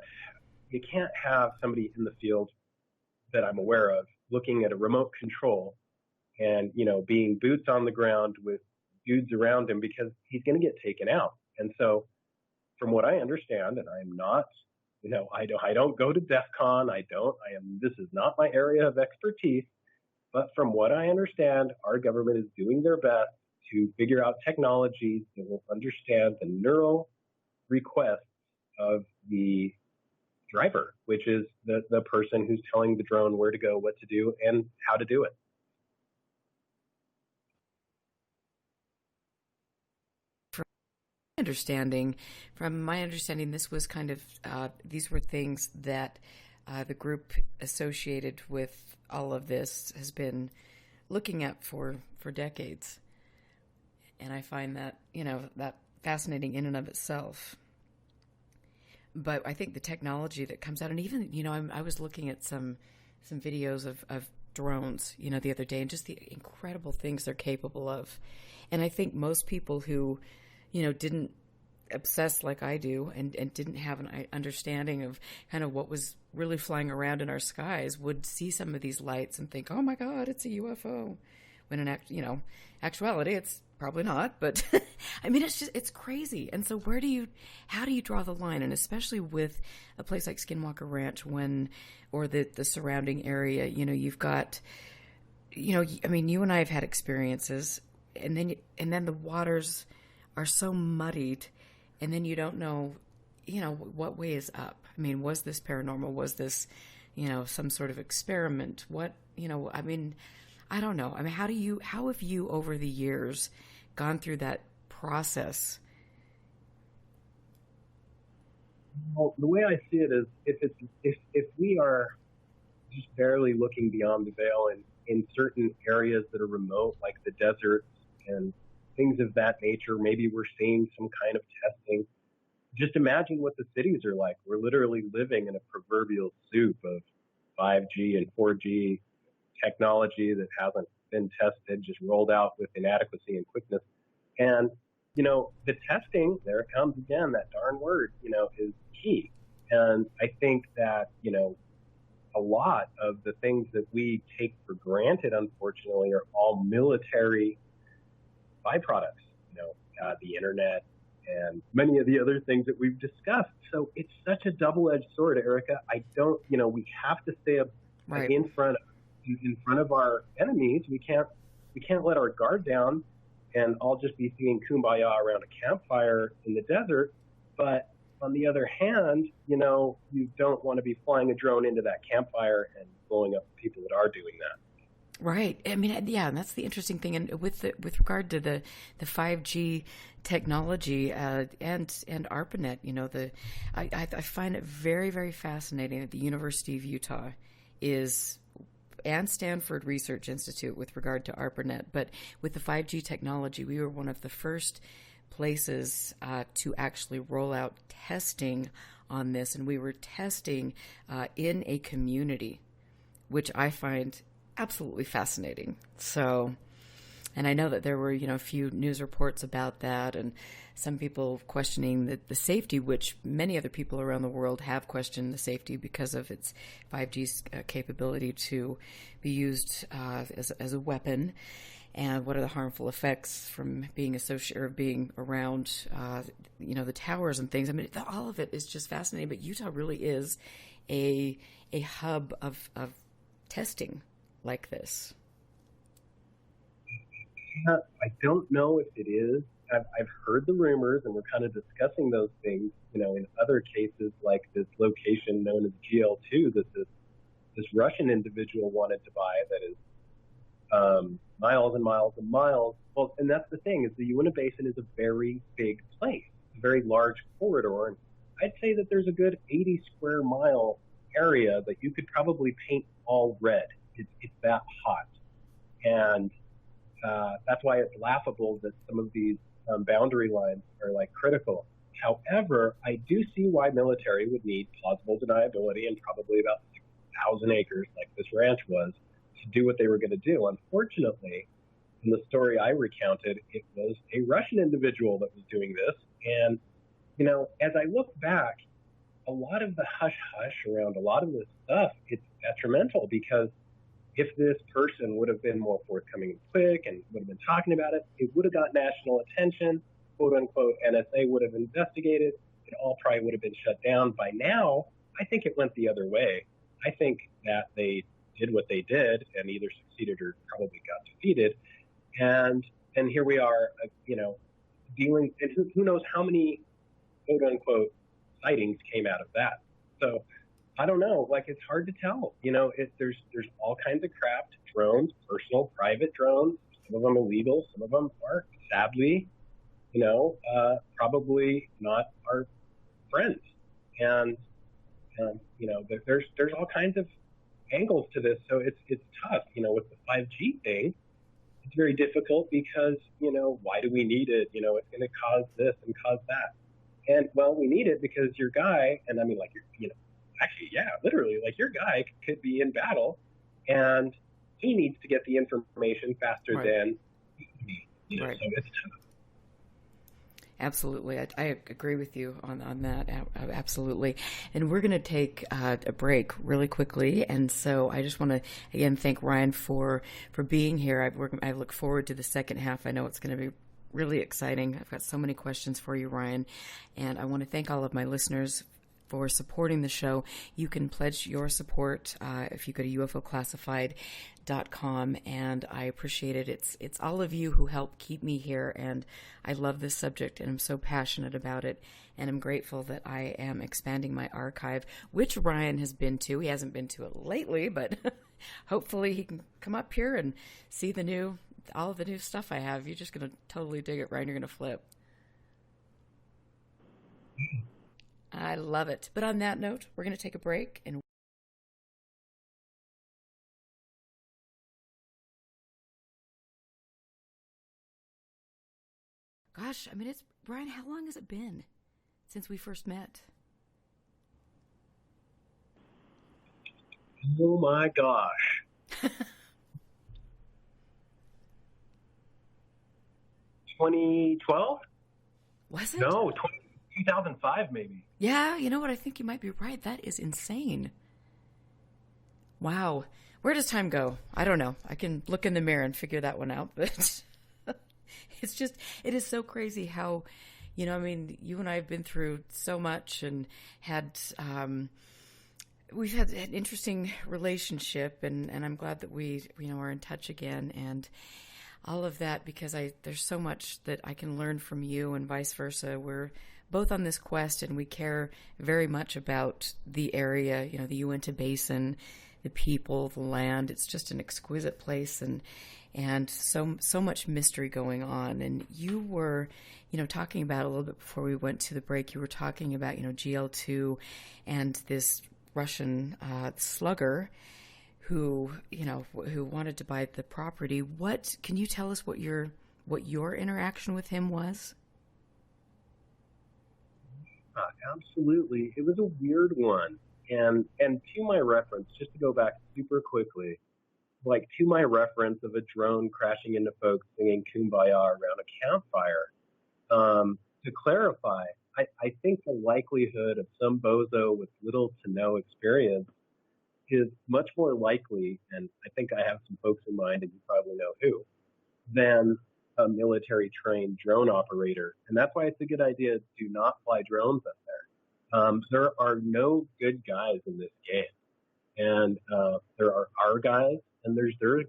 S7: have somebody in the field that I'm aware of looking at a remote control and, being boots on the ground with dudes around him, because he's going to get taken out. And so from what I understand, and I'm not, I don't go to DEF CON. This is not my area of expertise, but from what I understand, our government is doing their best to figure out technologies that will understand the neural requests of the driver, which is the person who's telling the drone where to go, what to do, and how to do it.
S1: From my understanding, this was kind of, these were things that the group associated with all of this has been looking at for decades. And I find that, that fascinating in and of itself. But I think the technology that comes out, and even, I was looking at some videos of drones, the other day, and just the incredible things they're capable of. And I think most people who, didn't obsess like I do and didn't have an understanding of kind of what was really flying around in our skies would see some of these lights and think, oh my God, it's a UFO. When in actuality, it's probably not, but I mean, it's crazy. And so how do you draw the line? And especially with a place like Skinwalker Ranch or the surrounding area, you've got, I mean, you and I have had experiences, and then the waters are so muddied, and then you don't know, what way is up. I mean, was this paranormal? Was this, some sort of experiment? What, I mean, I don't know. I mean, how have you over the years gone through that process?
S7: Well, the way I see it is, if we are just barely looking beyond the veil in certain areas that are remote, like the deserts and things of that nature, maybe we're seeing some kind of testing. Just imagine what the cities are like. We're literally living in a proverbial soup of 5G and 4G technology that hasn't been tested, just rolled out with inadequacy and quickness. And, the testing, there it comes again, that darn word, is key. And I think that, a lot of the things that we take for granted, unfortunately, are all military byproducts, the internet and many of the other things that we've discussed. So it's such a double-edged sword, Erica. I don't, we have to stay up
S1: Right.
S7: in front of our enemies. We can't let our guard down and all just be singing kumbaya around a campfire in the desert. But on the other hand, you don't want to be flying a drone into that campfire and blowing up people that are doing that.
S1: Right. I mean, yeah, and that's the interesting thing. And with regard to the 5G technology and ARPANET, I find it very, very fascinating that the University of Utah and Stanford Research Institute with regard to ARPANET, but with the 5G technology, we were one of the first places to actually roll out testing on this, and we were testing in a community, which I find absolutely fascinating. So, and I know that there were, a few news reports about that, and some people questioning the safety, which many other people around the world have questioned the safety because of its 5G's capability to be used as a weapon. And what are the harmful effects from being associated or being around, the towers and things? I mean, all of it is just fascinating. But Utah really is a hub of testing like this.
S7: I don't know if it is. I've heard the rumors, and we're kind of discussing those things, in other cases like this location known as GL2 that this Russian individual wanted to buy that is miles and miles and miles. Well, and that's the thing, is the Uinta Basin is a very big place, a very large corridor, and I'd say that there's a good 80 square mile area that you could probably paint all red. It's that hot. And that's why it's laughable that some of these boundary lines are like critical. However, I do see why military would need plausible deniability and probably about 6,000 acres like this ranch was to do what they were going to do. Unfortunately, in the story I recounted, it was a Russian individual that was doing this. And, as I look back, a lot of the hush-hush around a lot of this stuff, it's detrimental because if this person would have been more forthcoming and quick and would have been talking about it, it would have got national attention, quote unquote, NSA would have investigated, it all probably would have been shut down. By now, I think it went the other way. I think that they did what they did and either succeeded or probably got defeated. And here we are, dealing, and who knows how many, quote unquote, sightings came out of that. So I don't know, it's hard to tell. There's all kinds of craft, drones, personal, private drones, some of them illegal, some of them are, sadly, probably not our friends. And, there's all kinds of angles to this. So it's tough, with the 5G thing. It's very difficult because, why do we need it? It's going to cause this and cause that. And, well, we need it because your guy, and I mean, actually, yeah, literally, your guy could be in battle and he needs to get the information faster than me.
S1: Right.
S7: So it's tough.
S1: Absolutely. I agree with you on that. Absolutely. And we're going to take a break really quickly. And so I just want to, again, thank Ryan for being here. I look forward to the second half. I know it's going to be really exciting. I've got so many questions for you, Ryan. And I want to thank all of my listeners for supporting the show. You can pledge your support if you go to UFOclassified.com .com, and I appreciate it. It's all of you who help keep me here, and I love this subject, and I'm so passionate about it, and I'm grateful that I am expanding my archive, which Ryan has been to. He hasn't been to it lately, but hopefully he can come up here and see all of the new stuff I have. You're just going to totally dig it, Ryan. You're going to flip. I love it. But on that note, we're going to take a break, and gosh, I mean, Brian, how long has it been since we first met?
S7: Oh my gosh. 2012?
S1: Was it?
S7: No, 2005 maybe.
S1: Yeah, you know what? I think you might be right. That is insane. Wow. Where does time go? I don't know. I can look in the mirror and figure that one out, but it is so crazy how, I mean, you and I have been through so much and we've had an interesting relationship, and I'm glad that we, are in touch again, and all of that, because there's so much that I can learn from you and vice versa. We're both on this quest, and we care very much about the area, the Uinta Basin, the people, the land. It's just an exquisite place, and so much mystery going on. And you were, talking about a little bit before we went to the break, you were talking about, GL2 and this Russian slugger who wanted to buy the property. Can you tell us what your interaction with him was?
S7: Absolutely. It was a weird one. And to my reference, just to go back super quickly, to my reference of a drone crashing into folks singing Kumbaya around a campfire, to clarify, I think the likelihood of some bozo with little to no experience is much more likely, and I think I have some folks in mind, and you probably know who, than a military-trained drone operator. And that's why it's a good idea to not fly drones up there. There are no good guys in this game. And there are our guys, and there's their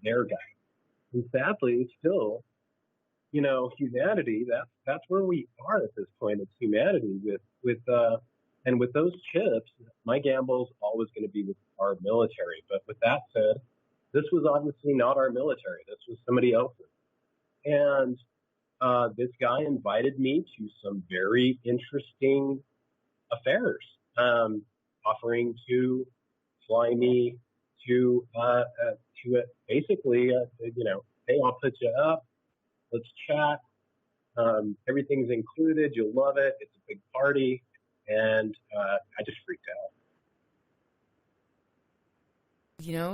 S7: guys. And sadly, still, humanity, that's where we are at this point. It's humanity and with those chips, my gamble's always going to be with our military. But with that said, this was obviously not our military. This was somebody else's. And this guy invited me to some very interesting affairs, offering to fly me to basically, hey, I'll put you up. Let's chat. Everything's included. You'll love it. It's a big party. And I just freaked out.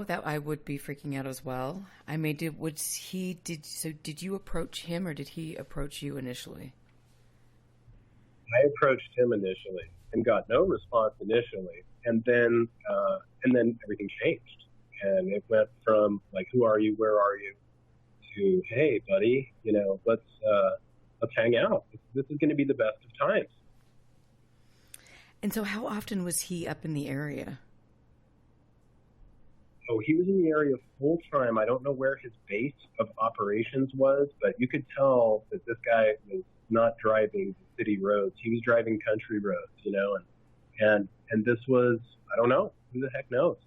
S1: That I would be freaking out as well. I mean, did you approach him, or did he approach you initially?
S7: I approached him initially and got no response initially. And then everything changed. And it went from who are you? Where are you? To, hey, buddy, let's hang out. This is going to be the best of times.
S1: And so how often was he up in the area?
S7: Oh, he was in the area full time. I don't know where his base of operations was, but you could tell that this guy was not driving city roads. He was driving country roads, and this was, I don't know, who the heck knows.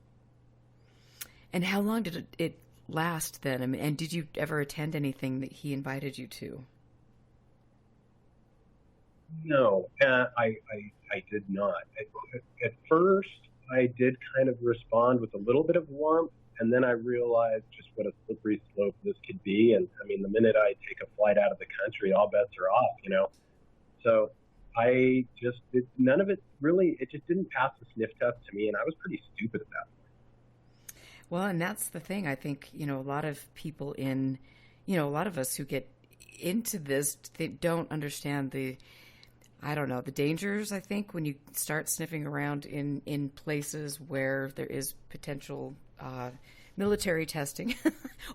S7: And
S1: how long did it last then? I mean, and did you ever attend anything that he invited you to?
S7: No, I did not. At first, I did kind of respond with a little bit of warmth, and then I realized just what a slippery slope this could be. And I mean, the minute I take a flight out of the country, all bets are off, So I just did none of it really. It just didn't pass the sniff test to me, and I was pretty stupid at that point.
S1: Well, and that's the thing. I think, a lot of people a lot of us who get into this, they don't understand the dangers, I think, when you start sniffing around in places where there is potential military testing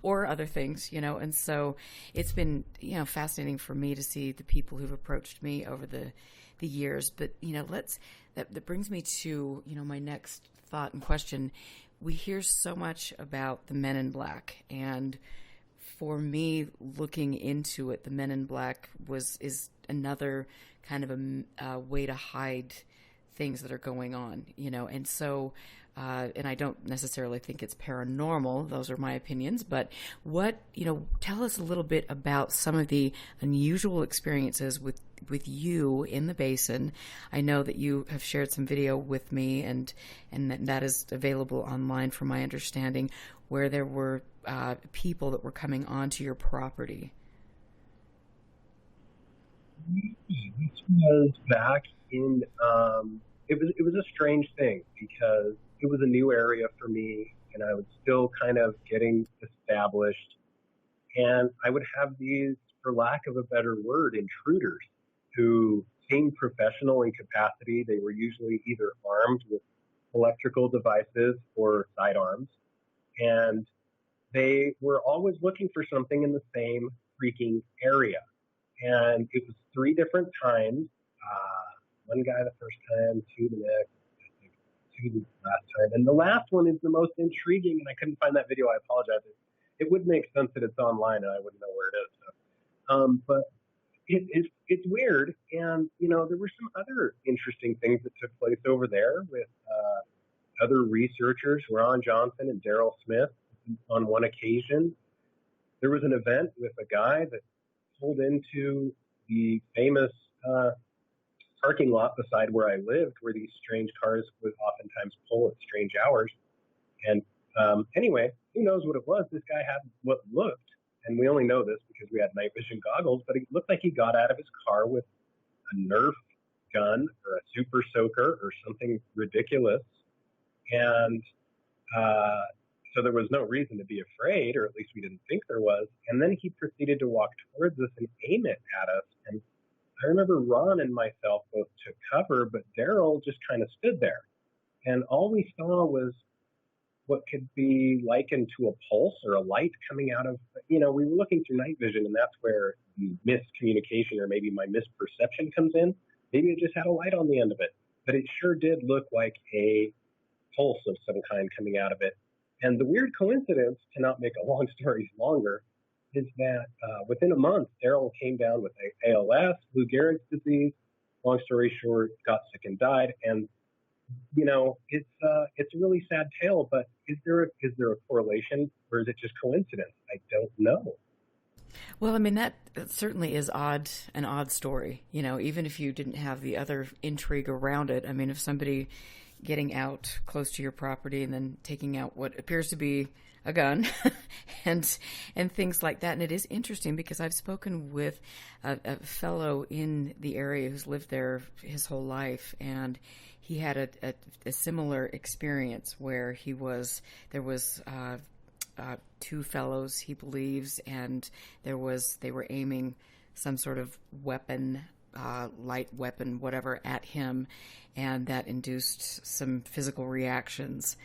S1: or other things, and so it's been, fascinating for me to see the people who've approached me over the years. But, that brings me to, my next thought and question. we hear so much about the Men in Black, and for me, looking into it, the Men in Black is another kind of a way to hide things that are going on, and so. And I don't necessarily think it's paranormal. Those are my opinions. But tell us a little bit about some of the unusual experiences with you in the basin. I know that you have shared some video with me, and that is available online, from my understanding, where there were people that were coming onto your property.
S7: This was back in. It was a strange thing because it was a new area for me, and I was still kind of getting established. And I would have these, for lack of a better word, intruders who seemed professional in capacity. They were usually either armed with electrical devices or sidearms, and they were always looking for something in the same freaking area. And it was 3 different times. One guy the first time, 2 the next, the last time. And the last one is the most intriguing, and I couldn't find that video. I apologize. It would make sense that it's online, and I wouldn't know where it is. So, but it's weird, and there were some other interesting things that took place over there with other researchers, Ron Johnson and Daryl Smith. On one occasion, there was an event with a guy that pulled into the famous parking lot beside where I lived, where these strange cars would oftentimes pull at strange hours. And anyway, who knows what it was? This guy had what looked, and we only know this because we had night vision goggles, but it looked like he got out of his car with a Nerf gun or a super soaker or something ridiculous. And so there was no reason to be afraid, or at least we didn't think there was. And then he proceeded to walk towards us and aim it at us. And I remember Ron and myself both took cover, but Daryl just kind of stood there. And all we saw was what could be likened to a pulse or a light coming out of, we were looking through night vision, and that's where the miscommunication or maybe my misperception comes in. Maybe it just had a light on the end of it, but it sure did look like a pulse of some kind coming out of it. And the weird coincidence, to not make a long story longer, is that within a month, Daryl came down with ALS, Lou Gehrig's disease. Long story short, got sick and died. And it's a really sad tale. But is there a correlation, or is it just coincidence? I don't know.
S1: Well, I mean, that certainly is an odd story. Even if you didn't have the other intrigue around it. I mean, if somebody getting out close to your property and then taking out what appears to be a gun and things like that. And it is interesting because I've spoken with a fellow in the area who's lived there his whole life, and he had a similar experience where there was 2 fellows, he believes, and they were aiming some sort of weapon, light weapon, whatever, at him, and that induced some physical reactions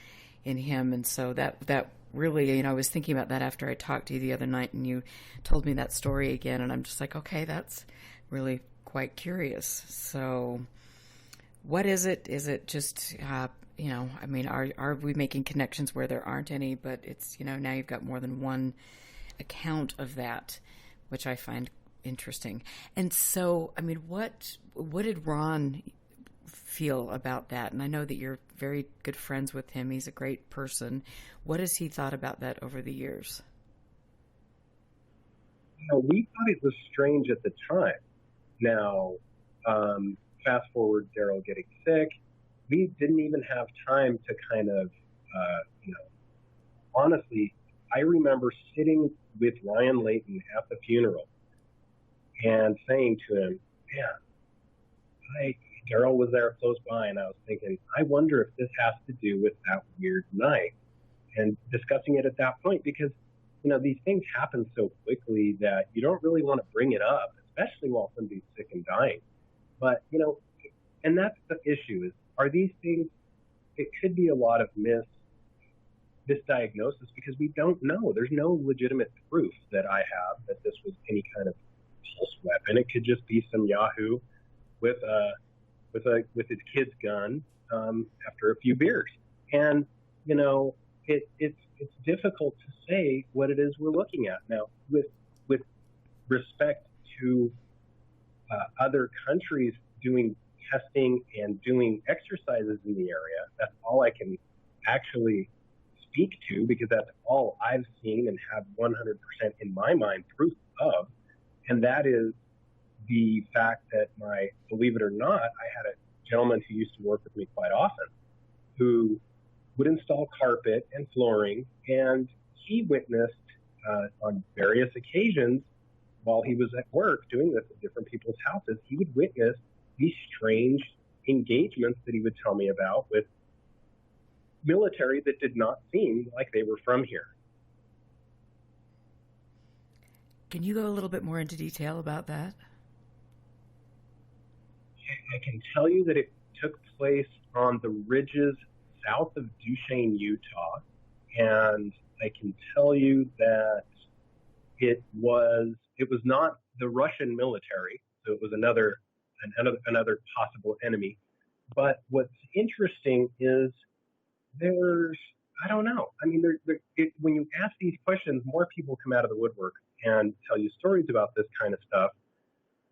S1: in him. And so that really, I was thinking about that after I talked to you the other night, and you told me that story again, and I'm just like, okay, that's really quite curious. So what is it? Is it just, I mean, are we making connections where there aren't any, but it's, now you've got more than one account of that, which I find interesting. And so, I mean, what did Ron feel about that? And I know that you're very good friends with him. He's a great person. What has he thought about that over the years?
S7: We thought it was strange at the time. Now, fast forward, Daryl getting sick, we didn't even have time to kind of, honestly, I remember sitting with Ryan Layton at the funeral and saying to him, man, Daryl was there close by, and I was thinking, I wonder if this has to do with that weird night, and discussing it at that point, because, these things happen so quickly that you don't really want to bring it up, especially while somebody's sick and dying. But, and that's the issue is, are these things, it could be a lot of misdiagnosis because we don't know. There's no legitimate proof that I have that this was any kind of pulse weapon. It could just be some Yahoo with his kid's gun after a few beers. And, it's difficult to say what it is we're looking at now. With respect to other countries doing testing and doing exercises in the area, that's all I can actually speak to, because that's all I've seen and have 100% in my mind proof of. And that is the fact that believe it or not, I had a gentleman who used to work with me quite often who would install carpet and flooring, and he witnessed on various occasions while he was at work doing this at different people's houses, he would witness these strange engagements that he would tell me about with military that did not seem like they were from here.
S1: Can you go a little bit more into detail about that?
S7: I can tell you that it took place on the ridges south of Duchesne, Utah, and I can tell you that it was not the Russian military, so it was another possible enemy. But what's interesting is I don't know. I mean, when you ask these questions, more people come out of the woodwork and tell you stories about this kind of stuff.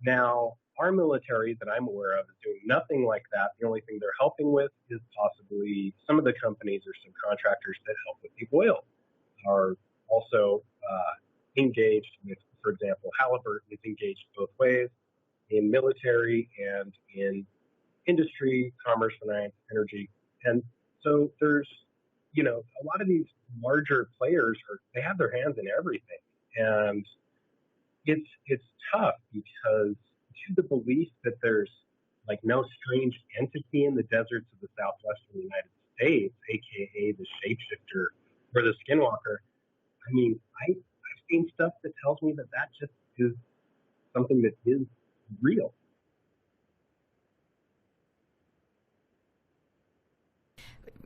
S7: Now, our military that I'm aware of is doing nothing like that. The only thing they're helping with is possibly some of the companies or subcontractors that help with the oil are also engaged with, for example, Halliburton is engaged both ways in military and in industry, commerce, finance, energy. And so there's, a lot of these larger players they have their hands in everything. And it's tough because to the belief that there's like no strange entity in the deserts of the southwestern United States, aka the shapeshifter or the skinwalker. I mean, I've seen stuff that tells me that just is something that is real.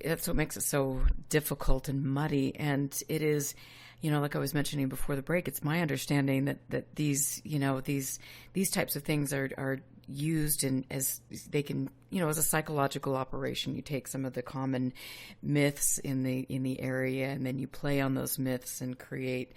S1: That's what makes it so difficult and muddy. And it is, like I was mentioning before the break, it's my understanding that these, these types of things are used as they can, as a psychological operation. You take some of the common myths in the area, and then you play on those myths and create,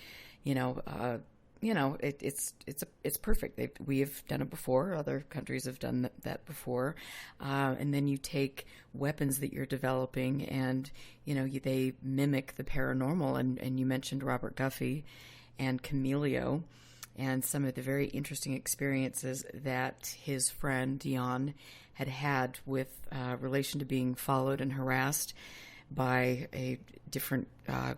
S1: it's perfect. We have done it before. Other countries have done that before. And then you take weapons that you're developing and, they mimic the paranormal. And you mentioned Robert Guffey and Camelio and some of the very interesting experiences that his friend Dion had with relation to being followed and harassed by a different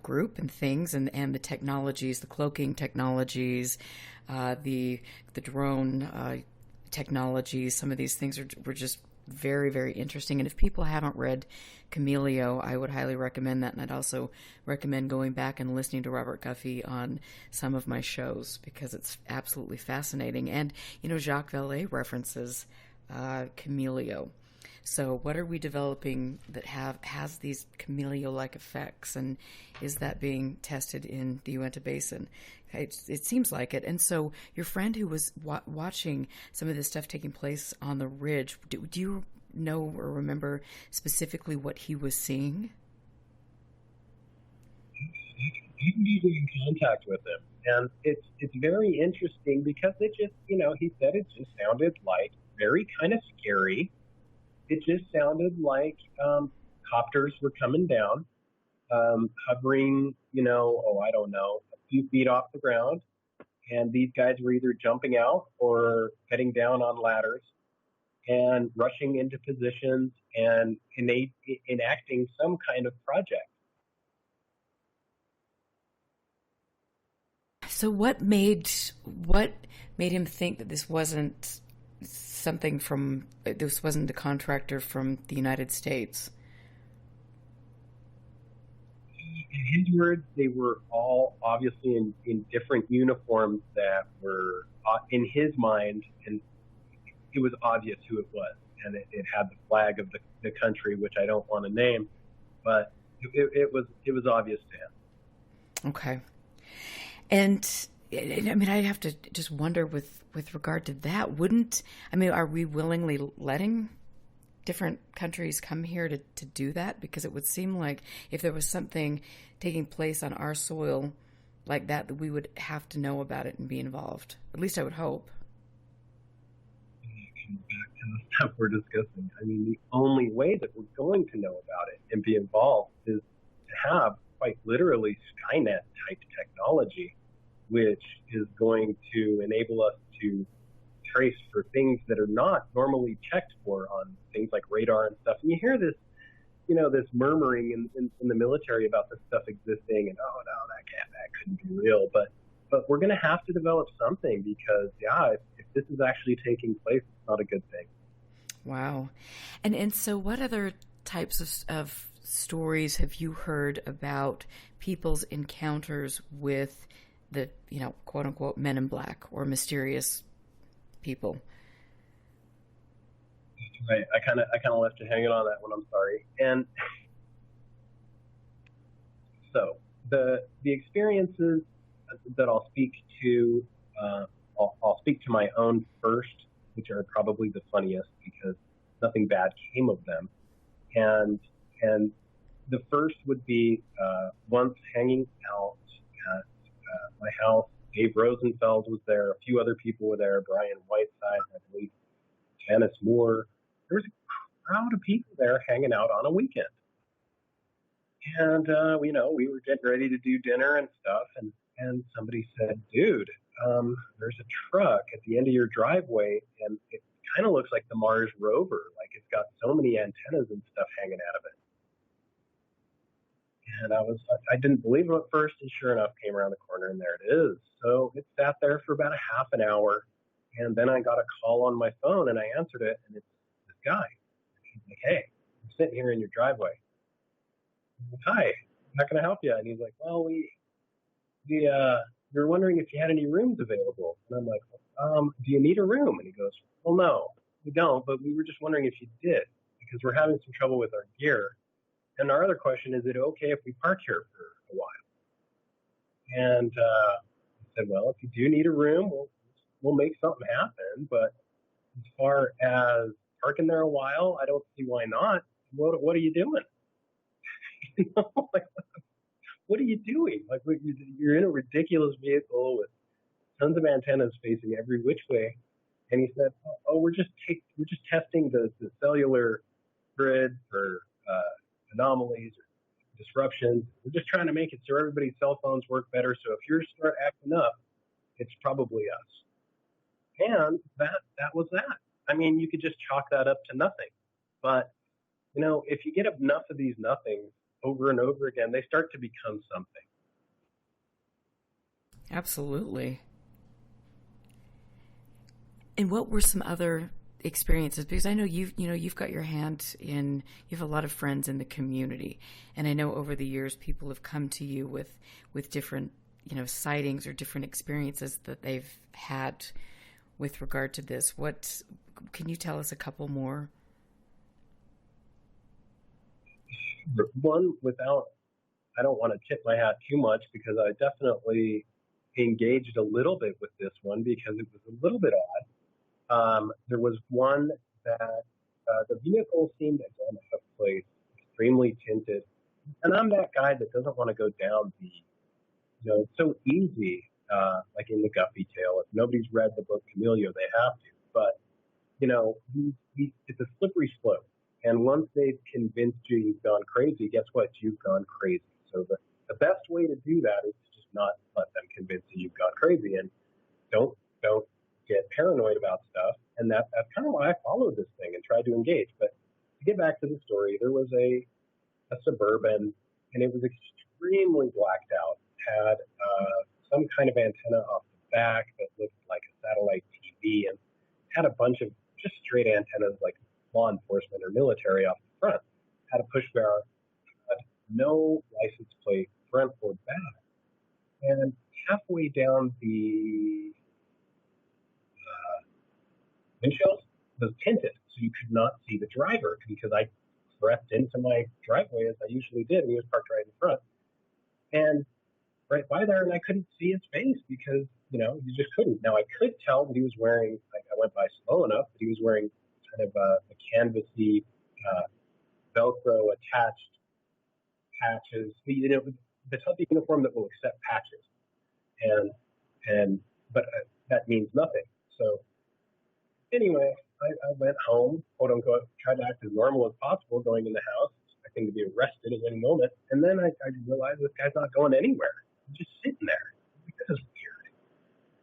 S1: group and things, and the technologies, the cloaking technologies, the drone technologies. Some of these things were just very, very interesting. And if people haven't read Camelio, I would highly recommend that. And I'd also recommend going back and listening to Robert Guffey on some of my shows, because it's absolutely fascinating. And, Jacques Vallée references Camelio. So what are we developing that has these Camelio-like effects, and is that being tested in the Uinta Basin? It seems like it. And so your friend who was watching some of this stuff taking place on the ridge, do you know or remember specifically what he was seeing?
S7: You can get in contact with him, and it's very interesting because it just, he said it just sounded like very kind of scary. It just sounded like copters were coming down, hovering, I don't know, a few feet off the ground. And these guys were either jumping out or heading down on ladders and rushing into positions and enacting some kind of project.
S1: So what made him think that this wasn't the contractor from the United States?
S7: In his words, they were all obviously in different uniforms that were in his mind, and it was obvious who it was, and it had the flag of the country, which I don't want to name, but it was obvious to him.
S1: Okay. And I mean, I have to just wonder with regard to that, are we willingly letting different countries come here to do that? Because it would seem like if there was something taking place on our soil like that, that we would have to know about it and be involved. At least I would hope.
S7: Back to the stuff we're discussing. I mean, the only way that we're going to know about it and be involved is to have quite literally Skynet type technology, which is going to enable us to trace for things that are not normally checked for on things like radar and stuff. And you hear this, this murmuring in the military about this stuff existing, and oh no, that couldn't be real. But we're going to have to develop something because if this is actually taking place, it's not a good thing. Wow.
S1: And so what other types of stories have you heard about people's encounters with the, quote unquote, men in black or mysterious people?
S7: Right. I kind of left you hanging on that one. I'm sorry. And so the experiences that I'll speak to, I'll speak to my own first, which are probably the funniest because nothing bad came of them. And the first would be once hanging out at my house. Dave Rosenfeld was there. A few other people were there. Brian Whiteside, I believe, Janice Moore. There was a crowd of people there hanging out on a weekend. And, we were getting ready to do dinner and stuff. And somebody said, dude, there's a truck at the end of your driveway, and it kind of looks like the Mars rover. Like it's got so many antennas and stuff hanging out of it. And I didn't believe it at first, and sure enough, came around the corner, and there it is. So it sat there for about a half an hour, and then I got a call on my phone, and I answered it, and it's this guy. He's like, hey, I'm sitting here in your driveway. I'm like, hi, how can I help you? And he's like, well, we were wondering if you had any rooms available. And I'm like, do you need a room? And he goes, well, no, we don't, but we were just wondering if you did, because we're having some trouble with our gear. And our other question, is it okay if we park here for a while? And I said, well, if you do need a room, we'll make something happen. But as far as parking there a while, I don't see why not. What are you doing? Like, what are you doing? Like, you're in a ridiculous vehicle with tons of antennas facing every which way. And he said, oh, we're just testing the cellular grid for anomalies or disruptions. We're just trying to make it so everybody's cell phones work better. So if yours start acting up, it's probably us. And that was that. I mean, you could just chalk that up to nothing. But, if you get enough of these nothings over and over again, they start to become something.
S1: Absolutely. And what were some other experiences? Because I know you've got your hand in, you have a lot of friends in the community, and I know over the years people have come to you with different sightings or different experiences that they've had with regard to this. What can you tell us a couple more?
S7: One, I don't want to tip my hat too much, because I definitely engaged a little bit with this one because it was a little bit odd. There was one that the vehicle seemed, again, at a place extremely tinted. And I'm that guy that doesn't want to go down it's so easy, like in the Guppy tale. If nobody's read the book Camellia, they have to. But, it's a slippery slope. And once they've convinced you you've gone crazy, guess what? You've gone crazy. So the best way to do that is to just not let them convince you you've gone crazy, and don't get paranoid about stuff. And that's kind of why I followed this thing and tried to engage. But to get back to the story, there was a Suburban, and it was extremely blacked out. Had some kind of antenna off the back that looked like a satellite TV, and had a bunch of just straight antennas like law enforcement or military off the front. Had a push bar, had no license plate, front or back. And halfway down the windshield was tinted, so you could not see the driver, because I pressed into my driveway as I usually did, and he was parked right in front. And right by there, and I couldn't see his face because, you just couldn't. Now, I could tell that he was wearing, I went by slow enough, that he was wearing kind of a canvasy, Velcro attached patches. The type of uniform that will accept patches, but that means nothing. So anyway, I went home, quote unquote, tried to act as normal as possible, going in the house, expecting to be arrested at any moment, and then I realized this guy's not going anywhere. He's just sitting there. This is weird.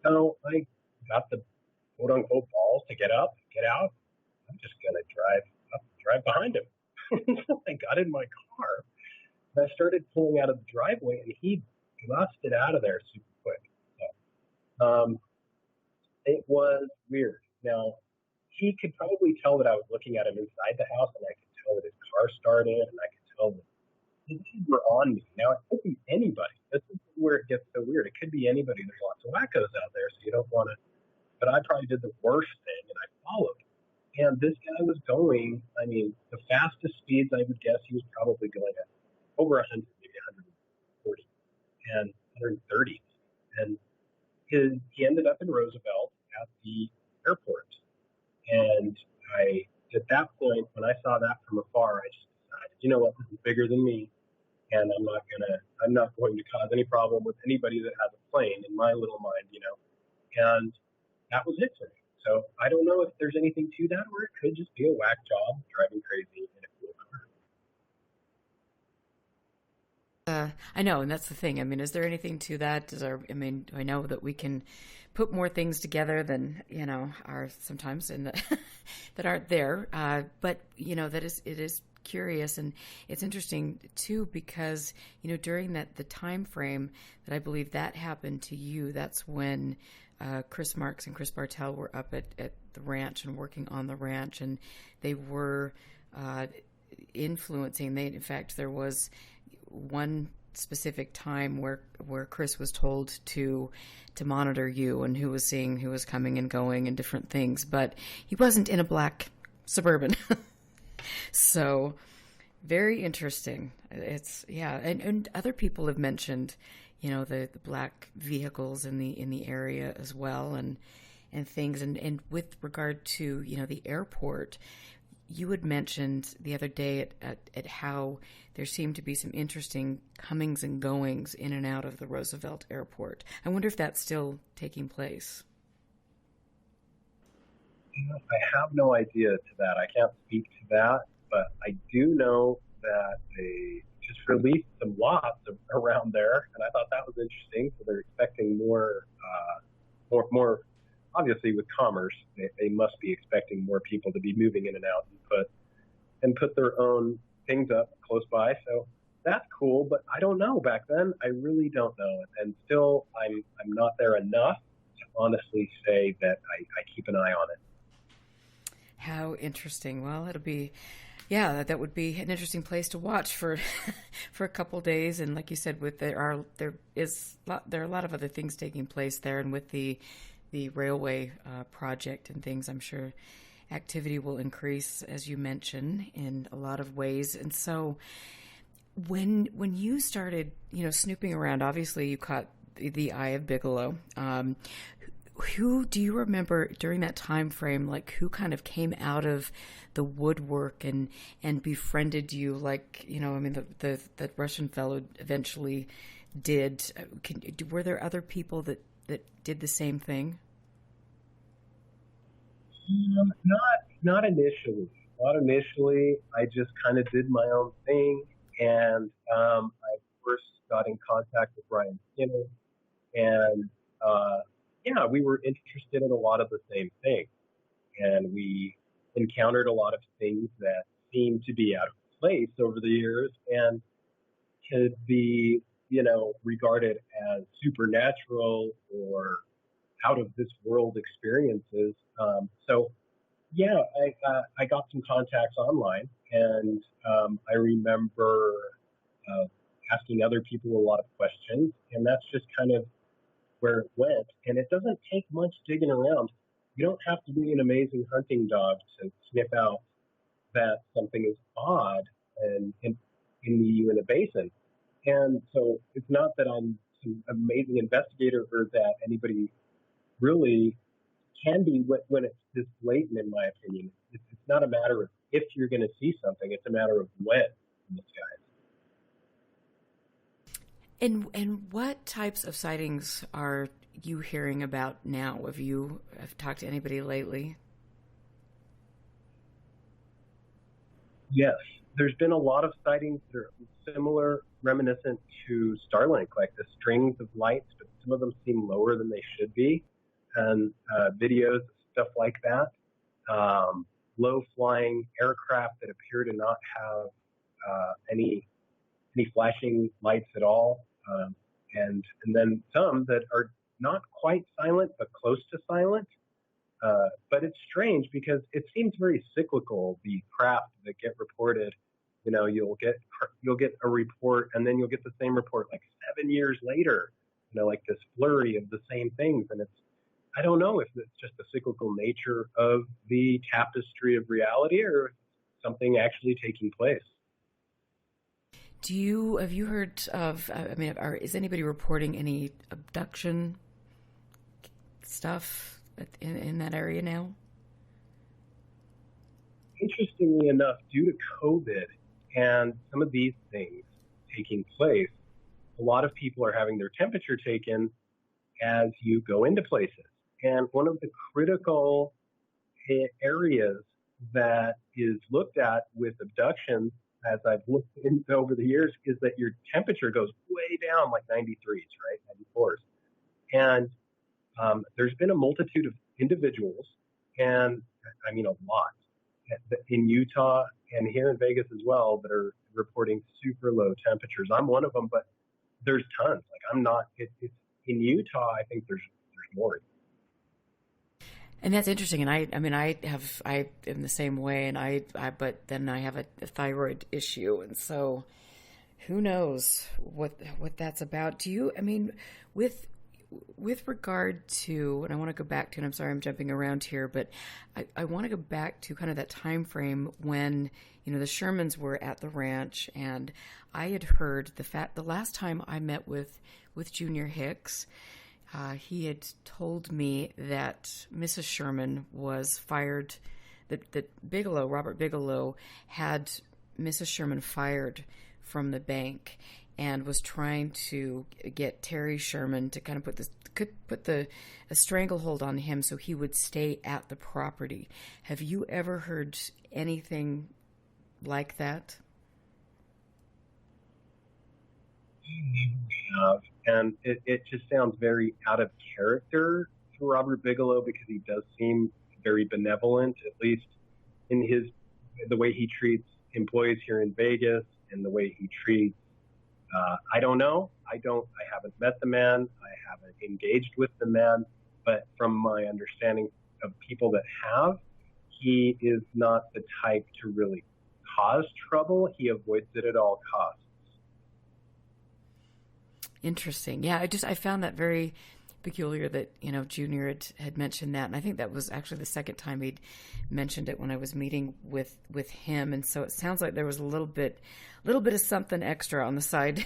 S7: So I got the quote unquote balls to get up, get out. I'm just gonna drive behind him. So I got in my car and I started pulling out of the driveway, and he busted out of there super quick. So, it was weird. Now, he could probably tell that I was looking at him inside the house, and I could tell that his car started, and I could tell that his eyes were on me. Now, it could be anybody. This is where it gets so weird. It could be anybody. There's lots of wackos out there, so you don't want to. But I probably did the worst thing, and I followed. And this guy was going, the fastest speeds I would guess he was probably going at over 100, maybe 140 and 130. And he ended up in Roosevelt at the airport. And at that point, when I saw that from afar, I just decided, you know what, this is bigger than me, and I'm not going to cause any problem with anybody that has a plane in my little mind, And that was it for me. So I don't know if there's anything to that, or it could just be a whack job driving crazy in a cool car.
S1: I know, and that's the thing. Is there anything to that? I know that we can put more things together than are sometimes in the, that aren't there. But it is curious, and it's interesting too because during the time frame that I believe that happened to you, that's when Chris Marks and Chris Bartell were up at the ranch and working on the ranch, and they were influencing. In fact, there was one specific time where Chris was told to monitor you and who was seeing who was coming and going and different things, but he wasn't in a black Suburban. So very interesting. It's and other people have mentioned the black vehicles in the area as well, and things, and with regard to the airport, you had mentioned the other day at how there seemed to be some interesting comings and goings in and out of the Roosevelt Airport. I wonder if that's still taking place.
S7: I have no idea to that. I can't speak to that, but I do know that they just released some lots around there, and I thought that was interesting. So they're expecting more. Obviously, with commerce, they must be expecting more people to be moving in and out and put their own things up close by. So that's cool, but I don't know. Back then, I really don't know, and still, I'm not there enough to honestly say that I keep an eye on it.
S1: How interesting. Well, it'll be. Yeah, that would be an interesting place to watch for a couple days. And like you said, there are a lot of other things taking place there, and with the railway project and things, I'm sure activity will increase, as you mentioned, in a lot of ways. And so, when you started, snooping around, obviously you caught the eye of Bigelow. Who do you remember during that time frame, like who kind of came out of the woodwork and befriended you, like, the Russian fellow eventually did? Were there other people that did the same thing?
S7: Not initially. Not initially. I just kind of did my own thing, and I first got in contact with Brian Skinner, and we were interested in a lot of the same things, and we encountered a lot of things that seemed to be out of place over the years and could be, regarded as supernatural or out of this world experiences. I got some contacts online, and I remember asking other people a lot of questions, and that's just kind of where it went. And it doesn't take much digging around. You don't have to be an amazing hunting dog to sniff out that something is odd in the Uinta Basin. And so it's not that I'm some amazing investigator or that anybody really can be when it's this blatant, in my opinion. It's not a matter of if you're going to see something; it's a matter of when in the skies.
S1: And what types of sightings are you hearing about now? Have talked to anybody lately?
S7: Yes, there's been a lot of sightings that are similar, reminiscent to Starlink, like the strings of lights, but some of them seem lower than they should be, and videos, stuff like that. Low-flying aircraft that appear to not have any flashing lights at all, and then some that are not quite silent but close to silent. But it's strange because it seems very cyclical. The craft that get reported, you'll get a report, and then you'll get the same report like 7 years later. Like this flurry of the same things, and I don't know if it's just the cyclical nature of the tapestry of reality or if something actually taking place.
S1: Have you heard of, is anybody reporting any abduction stuff in that area now?
S7: Interestingly enough, due to COVID and some of these things taking place, a lot of people are having their temperature taken as you go into places. And one of the critical areas that is looked at with abductions, as I've looked into over the years, is that your temperature goes way down, like 93s, right, 94s. And there's been a multitude of individuals, and I mean a lot, in Utah and here in Vegas as well, that are reporting super low temperatures. I'm one of them, but there's tons. Like I'm not. It's in Utah. I think there's more.
S1: And that's interesting. And I am the same way. And but then I have a thyroid issue, and so who knows what that's about? Do you? I mean, with regard to, and I want to go back to, and I'm sorry I'm jumping around here, but I want to go back to kind of that time frame when, the Shermans were at the ranch, and I had heard the last time I met with Junior Hicks, he had told me that Mrs. Sherman was fired, that Robert Bigelow had Mrs. Sherman fired from the bank and was trying to get Terry Sherman to kind of put a stranglehold on him so he would stay at the property. Have you ever heard anything like that?
S7: Have, and it just sounds very out of character for Robert Bigelow, because he does seem very benevolent, at least in the way he treats employees here in Vegas and the way he treats. I don't know. I haven't met the man. I haven't engaged with the man, but from my understanding of people that have, he is not the type to really cause trouble. He avoids it at all costs.
S1: Interesting. Yeah, I found that very peculiar that, Junior had mentioned that. And I think that was actually the second time he'd mentioned it when I was meeting with him. And so it sounds like there was a little bit of something extra on the side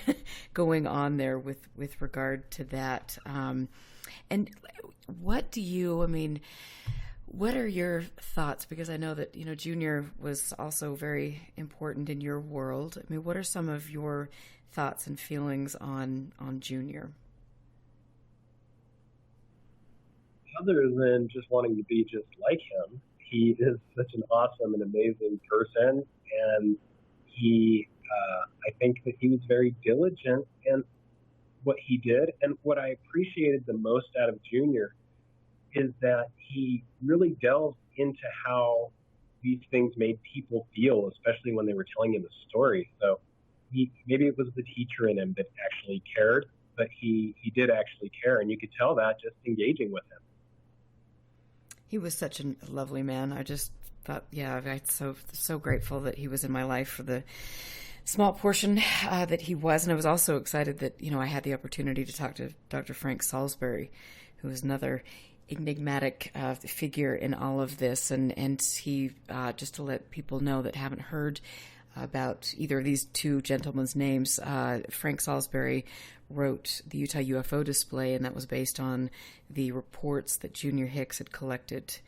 S1: going on there with regard to that. And what are your thoughts? Because I know that, Junior was also very important in your world. I mean, what are some of your thoughts and feelings on Junior?
S7: Other than just wanting to be just like him, he is such an awesome and amazing person, and I think that he was very diligent in what he did. And what I appreciated the most out of Junior is that he really delved into how these things made people feel, especially when they were telling him a story. So maybe it was the teacher in him that actually cared, but he did actually care, and you could tell that just engaging with him.
S1: He was such a lovely man. I just thought, I'm so grateful that he was in my life for the small portion that he was. And I was also excited that, I had the opportunity to talk to Dr. Frank Salisbury, who is another enigmatic figure in all of this. And he, just to let people know that haven't heard about either of these two gentlemen's names, Frank Salisbury wrote the Utah UFO display, and that was based on the reports that Junior Hicks had collected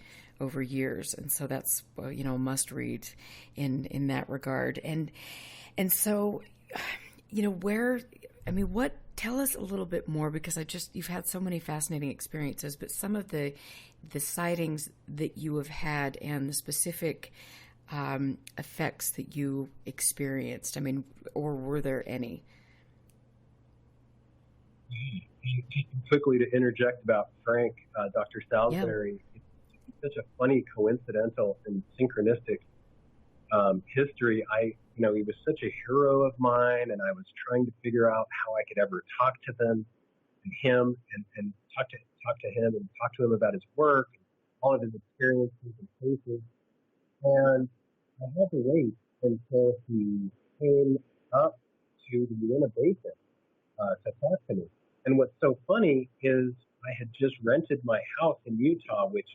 S1: over years. And so that's, a must read in that regard. And so, tell us a little bit more, because you've had so many fascinating experiences, but some of the sightings that you have had and the specific effects that you experienced, or were there any?
S7: Just quickly to interject about Frank, Dr. Salisbury, it's such a funny, coincidental, and synchronistic history. He was such a hero of mine, and I was trying to figure out how I could ever talk to him and talk to him and talk to him about his work, and all of his experiences and cases. And I had to wait until he came up to the Uinta Basin to talk to me. And what's so funny is I had just rented my house in Utah, which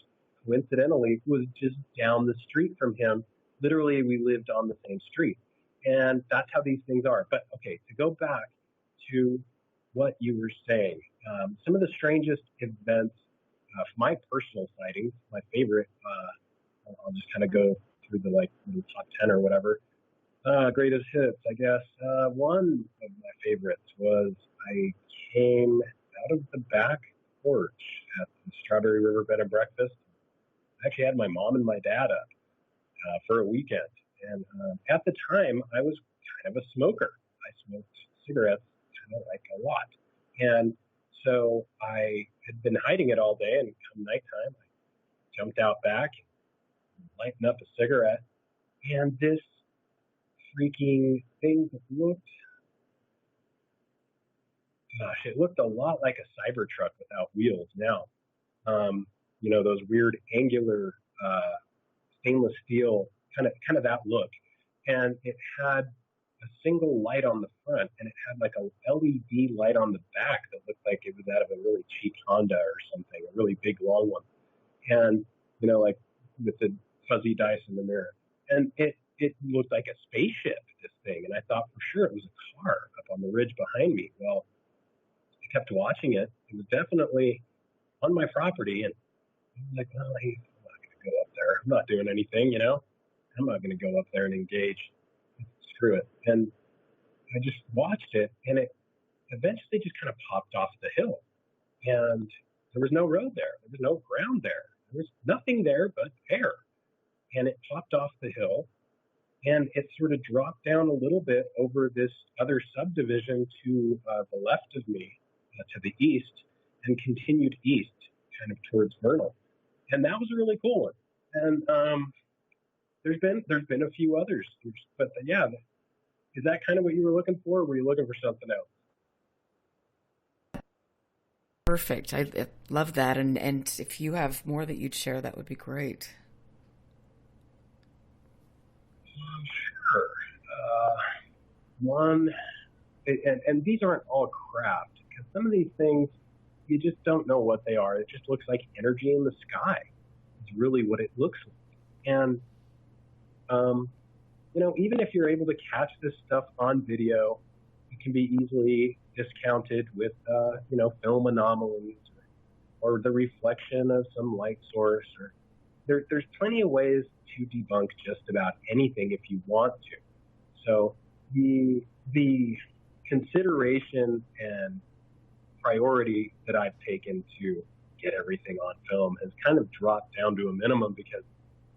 S7: coincidentally was just down the street from him. Literally, we lived on the same street. And that's how these things are. But, okay, to go back to what you were saying, some of the strangest events, my personal sightings, my favorite, I'll just kind of go through the little top 10 or whatever. Greatest hits, I guess. One of my favorites was I came out of the back porch at the Strawberry River Bed and Breakfast. I actually had my mom and my dad up for a weekend. And at the time, I was kind of a smoker. I smoked cigarettes kind of like a lot. And so I had been hiding it all day, and come nighttime, I jumped out back, lighting up a cigarette, and this freaking thing that it looked a lot like a Cybertruck without wheels now. Those weird angular stainless steel, kind of that look. And it had a single light on the front, and it had like a LED light on the back that looked like it was out of a really cheap Honda or something, a really big, long one. And, like with the fuzzy dice in the mirror. And it looked like a spaceship, this thing. And I thought for sure it was a car up on the ridge behind me. Well, I kept watching it. It was definitely on my property. And I was like, well, I'm not going to go up there. I'm not doing anything, I'm not going to go up there and engage. Screw it. And I just watched it, and it eventually just kind of popped off the hill. And there was no road there. There was no ground there. There was nothing there but air. And it popped off the hill, and it sort of dropped down a little bit over this other subdivision to the left of me, to the east, and continued east, kind of towards Vernal. And that was a really cool one. And there's been a few others, but yeah, is that kind of what you were looking for, or were you looking for something else?
S1: Perfect. I love that. And if you have more that you'd share, that would be great.
S7: Sure. One, and these aren't all craft, because some of these things, you just don't know what they are. It just looks like energy in the sky. It's really what it looks like. And even if you're able to catch this stuff on video, it can be easily discounted with, film anomalies or the reflection of some light source. Or there's plenty of ways to debunk just about anything if you want to. So the consideration and priority that I've taken to get everything on film has kind of dropped down to a minimum, because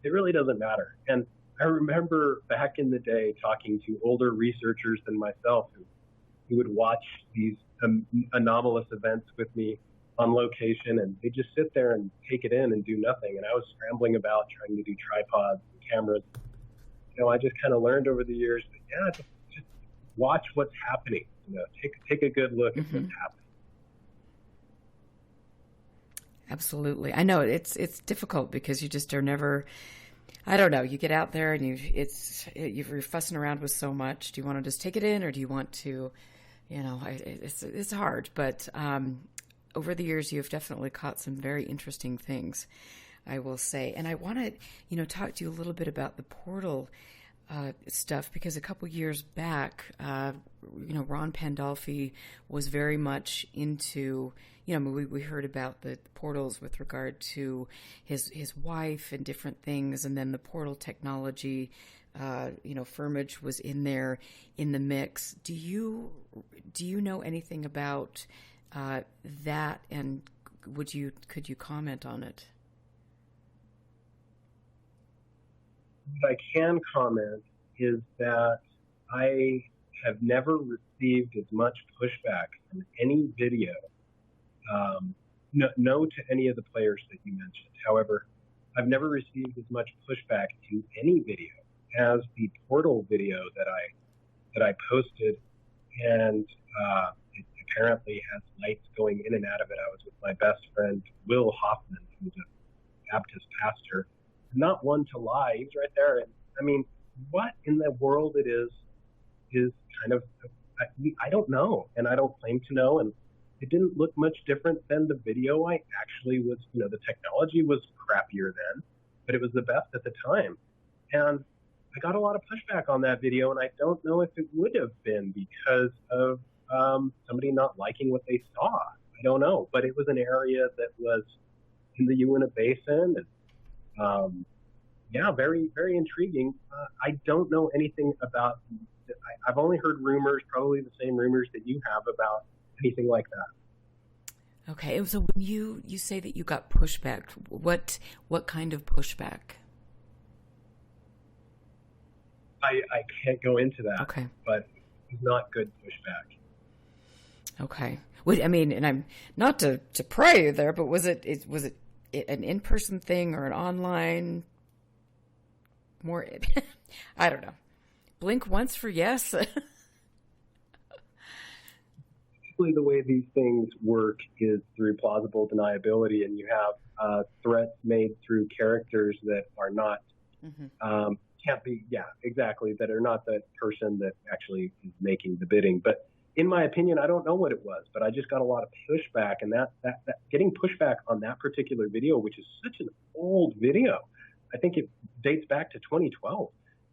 S7: it really doesn't matter. And I remember back in the day talking to older researchers than myself who would watch these anomalous events with me on location, and they just sit there and take it in and do nothing. And I was scrambling about trying to do tripods and cameras. I just kind of learned over the years that, just watch what's happening. Take a good look at what's happening.
S1: Absolutely. I know it's difficult because you just are never, I don't know, you get out there and you're fussing around with so much. Do you want to just take it in, or do you want to, it's hard, but over the years you've definitely caught some very interesting things, I will say. And I want to, talk to you a little bit about the portal stuff, because a couple years back, Ron Pandolfi was very much into, we heard about the portals with regard to his wife and different things, and then the portal technology, Firmage was in there in the mix. Do you know anything about that, and could you comment on it?
S7: What I can comment is that I have never received as much pushback from any video, no to any of the players that you mentioned. However, I've never received as much pushback to any video as the portal video that I posted, and it apparently has lights going in and out of it. I was with my best friend Will Hoffman, who's a Baptist pastor. Not one to lie. He's right there. And I mean, what in the world it is kind of, I don't know, and I don't claim to know. And it didn't look much different than the video I actually was, the technology was crappier then, but it was the best at the time. And I got a lot of pushback on that video, and I don't know if it would have been because of somebody not liking what they saw. I don't know, but it was an area that was in the Uinta Basin, and very, very intriguing. I don't know anything about. I've only heard rumors, probably the same rumors that you have about anything like that.
S1: Okay, so when you say that you got pushback, what kind of pushback?
S7: I can't go into that.
S1: Okay,
S7: but it's not good pushback.
S1: Okay, I mean, and I'm not to pry you there, but was it an in-person thing or an online? More, I don't know. Blink once for yes.
S7: Basically, the way these things work is through plausible deniability, and you have threats made through characters that are not, can't be, exactly, that are not the person that actually is making the bidding. But in my opinion, I don't know what it was, but I just got a lot of pushback, and that getting pushback on that particular video, which is such an old video. I think it dates back to 2012,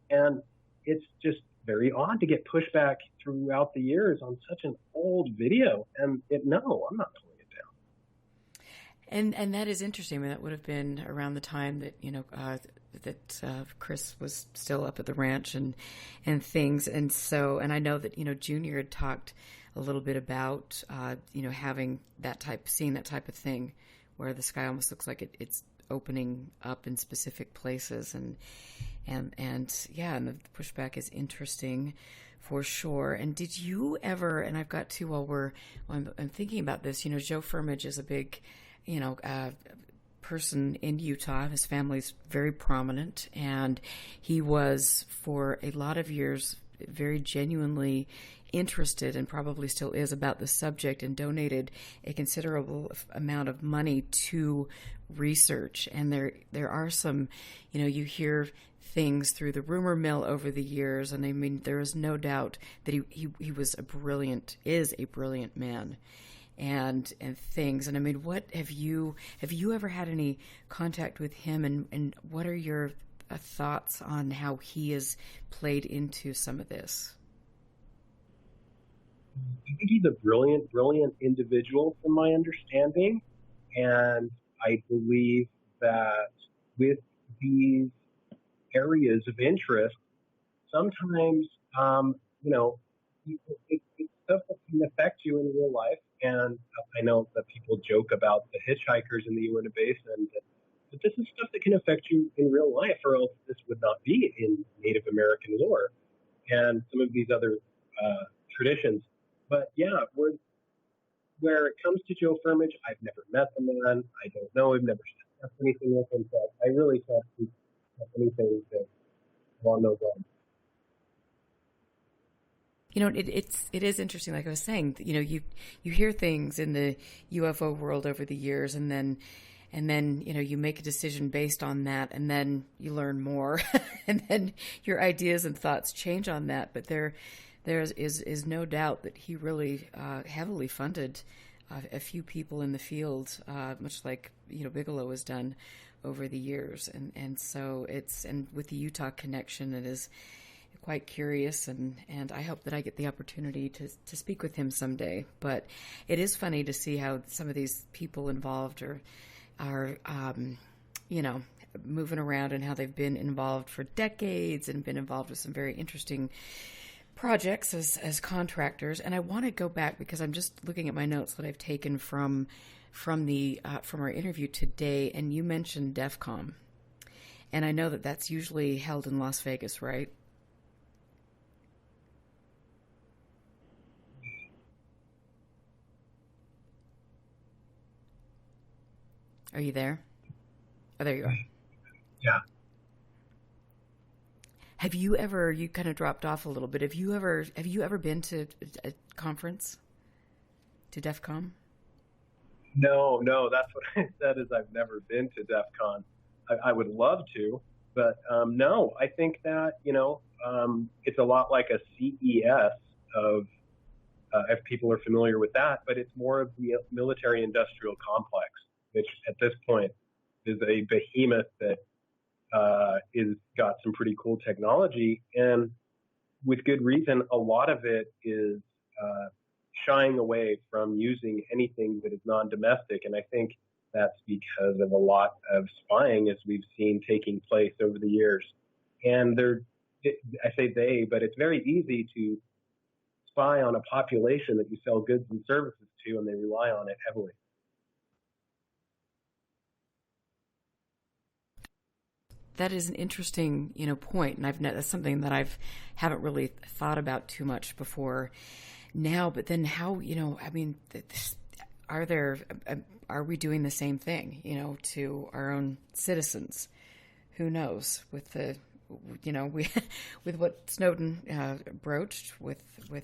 S7: and it's just very odd to get pushback throughout the years on such an old video. And no, I'm not pulling it down.
S1: And that is interesting. I mean, that would have been around the time that Chris was still up at the ranch and things. And so, and I know that Junior had talked a little bit about having seeing that type of thing, where the sky almost looks like it's opening up in specific places, and the pushback is interesting for sure. And did you ever, and I've got to, while I'm thinking about this, Joe Firmage is a big person in Utah. His family's very prominent, and he was for a lot of years very genuinely interested, and probably still is, about the subject, and donated a considerable amount of money to research. And there are some, you hear things through the rumor mill over the years, and I mean, there is no doubt that he was is a brilliant man, and things. And I mean, what have you ever had any contact with him, and what are your thoughts on how he has played into some of this?
S7: I think he's a brilliant individual from my understanding, and I believe that with these areas of interest, sometimes, it's stuff that can affect you in real life. And I know that people joke about the hitchhikers in the Uinta Basin, but this is stuff that can affect you in real life, or else this would not be in Native American lore and some of these other traditions. But where it comes to Joe Firmage, I've never met the man. I don't know. I've never discussed anything with him. So I really can't speak of anything along those lines.
S1: It is interesting. Like I was saying, you hear things in the UFO world over the years, and then you make a decision based on that, and then you learn more, and then your ideas and thoughts change on that. But there is no doubt that he really heavily funded a few people in the field, much like Bigelow has done over the years, and so and with the Utah connection, it is quite curious, and I hope that I get the opportunity to speak with him someday. But it is funny to see how some of these people involved are moving around, and how they've been involved for decades and been involved with some very interesting projects as contractors. And I want to go back because I'm just looking at my notes that I've taken from our interview today, and you mentioned DEF CON, and I know that that's usually held in Las Vegas, right? Are you there? Oh, there you are.
S7: Yeah.
S1: Have you ever? You kind of dropped off a little bit. Have you ever been to a conference, to DEF CON?
S7: No, that's what I said is I've never been to DEF CON. I would love to, but no, I think that, it's a lot like a CES of, if people are familiar with that, but it's more of the military industrial complex, which at this point is a behemoth that is got some pretty cool technology, and with good reason. A lot of it is shying away from using anything that is non-domestic, and I think that's because of a lot of spying, as we've seen taking place over the years. And I say they, but it's very easy to spy on a population that you sell goods and services to, and they rely on it heavily.
S1: That is an interesting, point, and that's something that haven't really thought about too much before now. But then, how, are we doing the same thing, to our own citizens? Who knows? With the, with what Snowden broached, with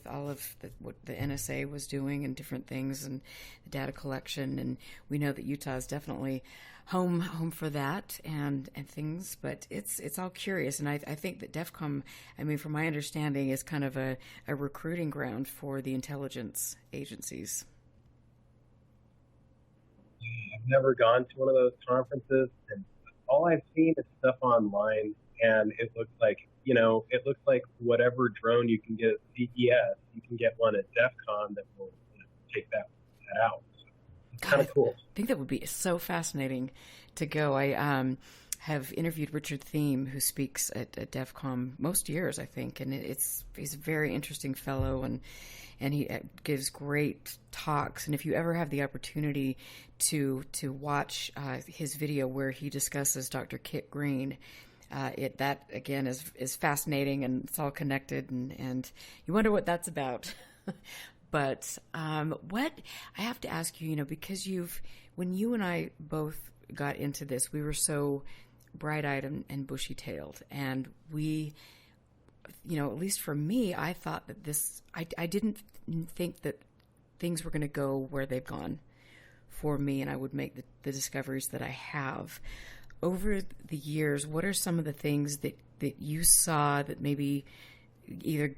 S1: all of what the NSA was doing and different things, and the data collection, and we know that Utah is definitely home for that and things, but it's all curious. And I think that DEF CON, from my understanding, is kind of a recruiting ground for the intelligence agencies.
S7: I've never gone to one of those conferences, and all I've seen is stuff online, and it looks like whatever drone you can get at CES, you can get one at DEF CON that will take that out. Kind of cool.
S1: I think that would be so fascinating to go. I have interviewed Richard Thiem, who speaks at DEF CON most years, I think, and he's a very interesting fellow, and he gives great talks. And if you ever have the opportunity to watch his video where he discusses Dr. Kit Green, that again is fascinating, and it's all connected, and you wonder what that's about. But what I have to ask you, because when you and I both got into this, we were so bright-eyed and bushy-tailed, and we, at least for me, I thought that I didn't think that things were going to go where they've gone for me, and I would make the discoveries that I have. Over the years, what are some of the things that you saw that maybe either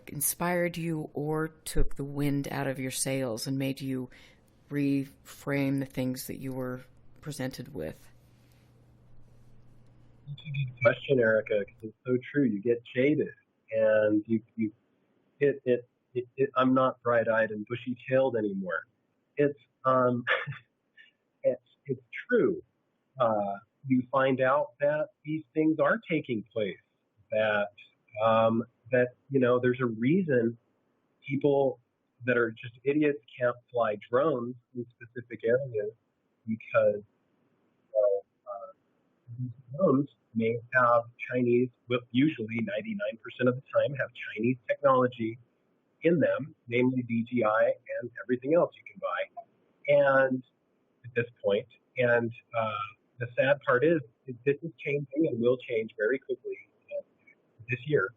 S1: inspired you or took the wind out of your sails and made you reframe the things that you were presented with?
S7: That's a good question, Erica, because it's so true. You get jaded, and I'm not bright-eyed and bushy-tailed anymore. It's it's true. You find out that these things are taking place, that there's a reason people that are just idiots can't fly drones in specific areas, because these drones may have Chinese, usually 99% of the time have Chinese technology in them, namely DJI and everything else you can buy. And at this point, the sad part is this is changing and will change very quickly this year.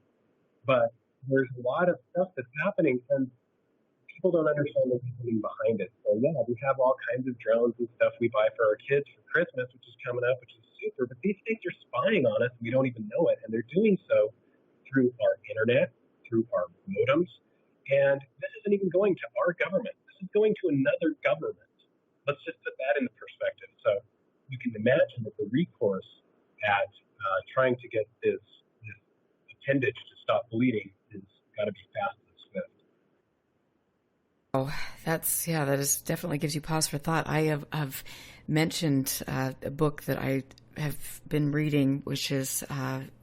S7: But there's a lot of stuff that's happening, and people don't understand the reasoning behind it. So yeah, we have all kinds of drones and stuff we buy for our kids for Christmas, which is coming up, which is super. But these things are spying on us, and we don't even know it, and they're doing so through our internet, through our modems, and this isn't even going to our government. This is going to another government. Let's just put that into perspective. So you can imagine that the recourse at trying to get this appendage to stop bleeding is got to be fast and swift.
S1: Oh, that is definitely gives you pause for thought. I have mentioned a book that I have been reading, which is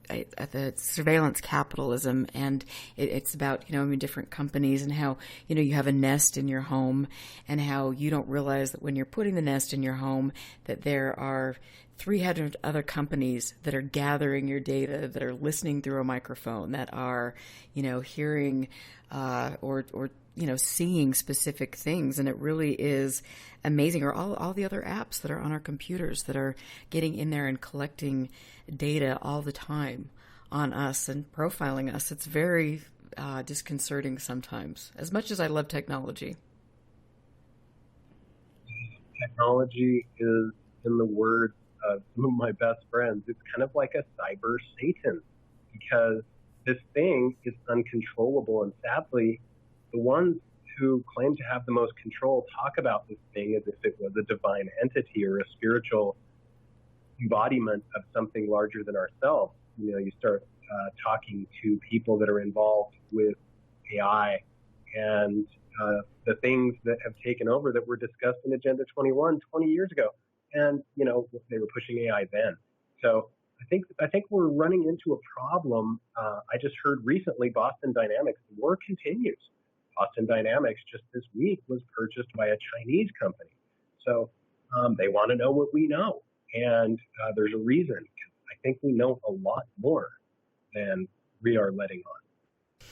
S1: the surveillance capitalism, and it's about different companies and how you have a nest in your home, and how you don't realize that when you're putting the nest in your home that there are 300 other companies that are gathering your data, that are listening through a microphone, that are hearing or seeing specific things. And it really is amazing. Or all the other apps that are on our computers that are getting in there and collecting data all the time on us and profiling us. It's very disconcerting sometimes, as much as I love technology.
S7: Technology is, in the words of some of my best friends, it's kind of like a cyber Satan, because this thing is uncontrollable. And sadly, the ones who claim to have the most control talk about this thing as if it was a divine entity or a spiritual embodiment of something larger than ourselves. You start talking to people that are involved with AI and the things that have taken over that were discussed in Agenda 21 20 years ago. And, they were pushing AI then. So I think we're running into a problem. I just heard recently Boston Dynamics, the war continues. Boston Dynamics just this week was purchased by a Chinese company. So they want to know what we know. And there's a reason. I think we know a lot more than we are letting on.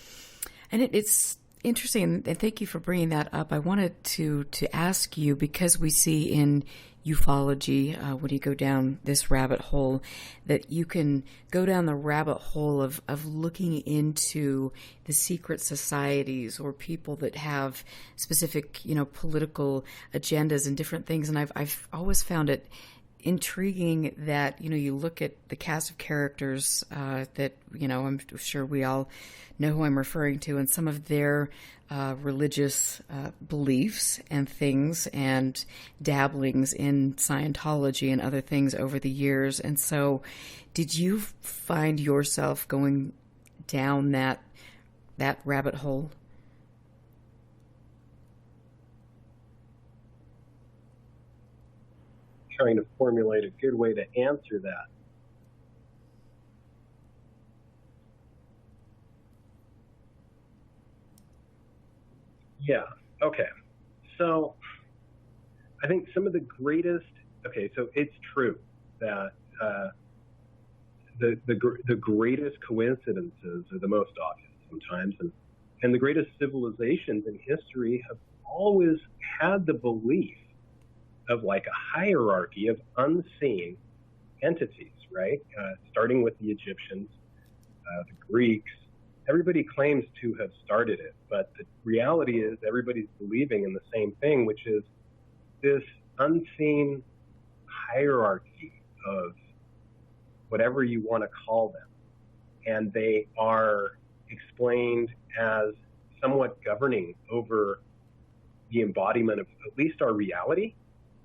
S1: And it's interesting, and thank you for bringing that up. I wanted to ask you, because we see in ufology, when you go down this rabbit hole, that you can go down the rabbit hole of looking into the secret societies or people that have specific, political agendas and different things. And I've always found it intriguing that, you look at the cast of characters that, I'm sure we all know who I'm referring to, and some of their religious beliefs and things and dabblings in Scientology and other things over the years. And so did you find yourself going down that rabbit hole?
S7: Trying to formulate a good way to answer that. Yeah. Okay. So I think some of the greatest. Okay. So it's true that the greatest coincidences are the most obvious sometimes, and the greatest civilizations in history have always had the belief of like a hierarchy of unseen entities, right? Starting with the Egyptians, the Greeks. Everybody claims to have started it, but the reality is everybody's believing in the same thing, which is this unseen hierarchy of whatever you want to call them. And they are explained as somewhat governing over the embodiment of at least our reality.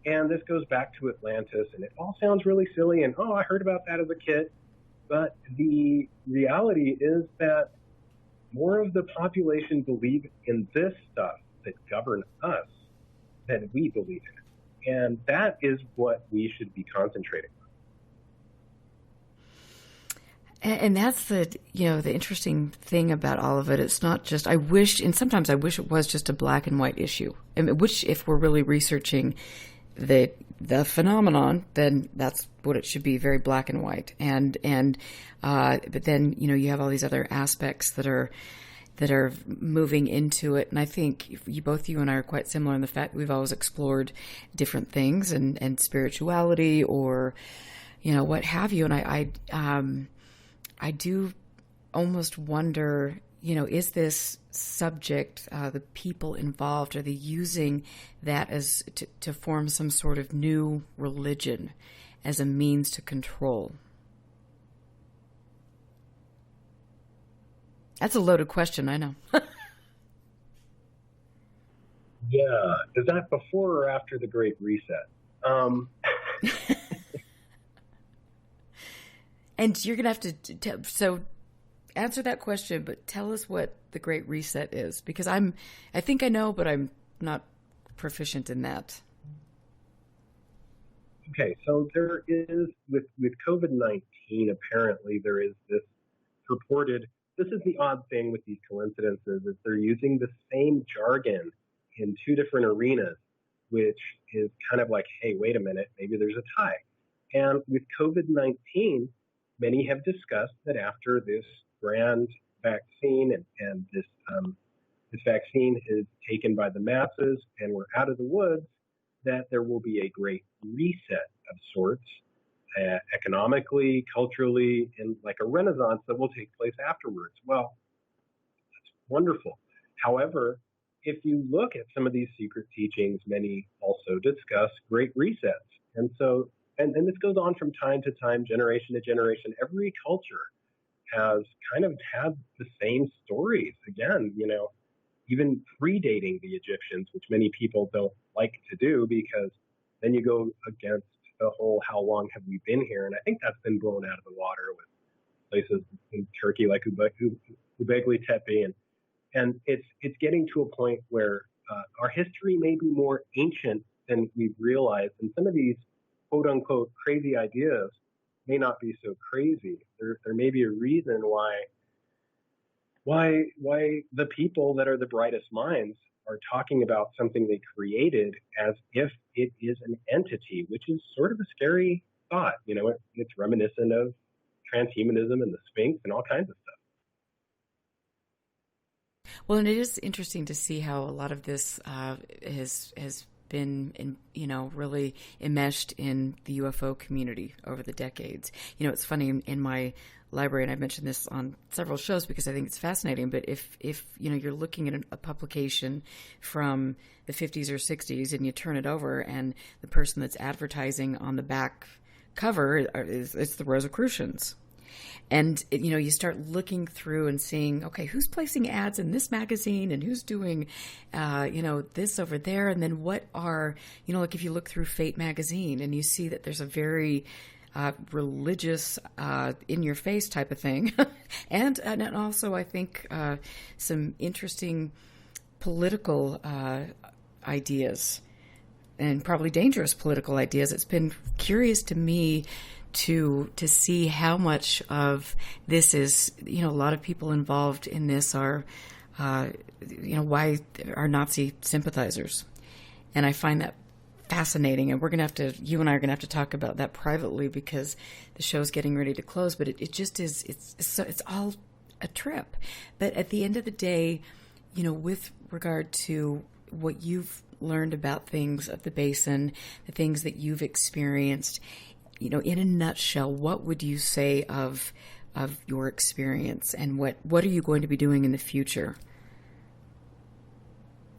S7: And this goes back to Atlantis, and it all sounds really silly, and I heard about that as a kid. But the reality is that more of the population believe in this stuff that govern us than we believe in it. And that is what we should be concentrating on.
S1: And that's the interesting thing about all of it. It's not just, sometimes I wish it was just a black and white issue. I mean, which, if we're really researching the phenomenon, then that's what it should be, very black and white. But then you have all these other aspects that are moving into it. And I think both you and I are quite similar in the fact that we've always explored different things and spirituality or what have you. And I do almost wonder, is this subject, the people involved, are they using that as to form some sort of new religion as a means to control? That's a loaded question, I know.
S7: Yeah. Is that before or after the Great Reset? Um,
S1: And you're gonna have to so answer that question, but tell us what the Great Reset is, because I think I know, but I'm not proficient in that.
S7: okay, so there is with COVID-19. Apparently, there is this purported. This is the odd thing with these coincidences is they're using the same jargon in two different arenas, which is kind of like, hey, wait a minute, maybe there's a tie. And with COVID-19, many have discussed that after this grand vaccine and this vaccine is taken by the masses and we're out of the woods, that there will be a great reset of sorts, economically, culturally, and like a renaissance that will take place afterwards. Well, that's wonderful. However, if you look at some of these secret teachings, many also discuss great resets. And so, and this goes on from time to time, generation to generation. Every culture has kind of had the same stories. Again, even predating the Egyptians, which many people don't like to do because then you go against the whole how long have we been here? And I think that's been blown out of the water with places in Turkey like Göbekli Tepe. And it's getting to a point where our history may be more ancient than we've realized. And some of these quote unquote crazy ideas may not be so crazy. There may be a reason why the people that are the brightest minds are talking about something they created as if it is an entity, which is sort of a scary thought. It's reminiscent of transhumanism and the Sphinx and all kinds of stuff.
S1: Well, and it is interesting to see how a lot of this has been really enmeshed in the UFO community over the decades. It's funny in my library, and I've mentioned this on several shows because I think it's fascinating, but if you're looking at a publication from the 50s or 60s and you turn it over and the person that's advertising on the back cover it's the Rosicrucians. And, you start looking through and seeing, okay, who's placing ads in this magazine and who's doing, this over there. And then what are, like if you look through Fate magazine and you see that there's a very religious, in your face type of thing. and also I think some interesting political ideas and probably dangerous political ideas. It's been curious to me to see how much of this is, a lot of people involved in this are, why are Nazi sympathizers. And I find that fascinating. And you and I are going to have to talk about that privately because the show's getting ready to close, but it just is, it's all a trip. But at the end of the day, with regard to what you've learned about things of the basin, the things that you've experienced, in a nutshell, what would you say of your experience, and what are you going to be doing in the future?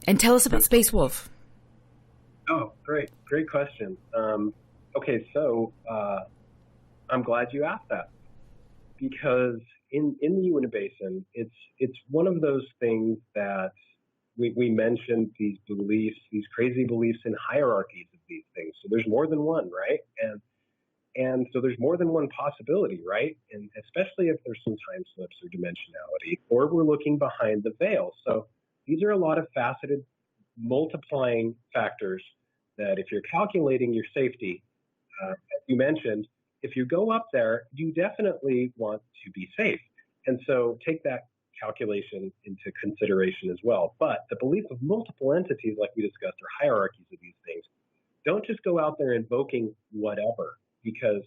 S1: And tell us about Space Wolf.
S7: Oh, great question. Okay, so I'm glad you asked that because in the Uinta Basin, it's one of those things that we mentioned these beliefs, these crazy beliefs in hierarchies of these things. So there's more than one, right? And so there's more than one possibility, right? And especially if there's some time slips or dimensionality, or we're looking behind the veil. So these are a lot of faceted, multiplying factors that if you're calculating your safety, as you mentioned, if you go up there, you definitely want to be safe. And so take that calculation into consideration as well. But the belief of multiple entities, like we discussed, or hierarchies of these things, don't just go out there invoking whatever, because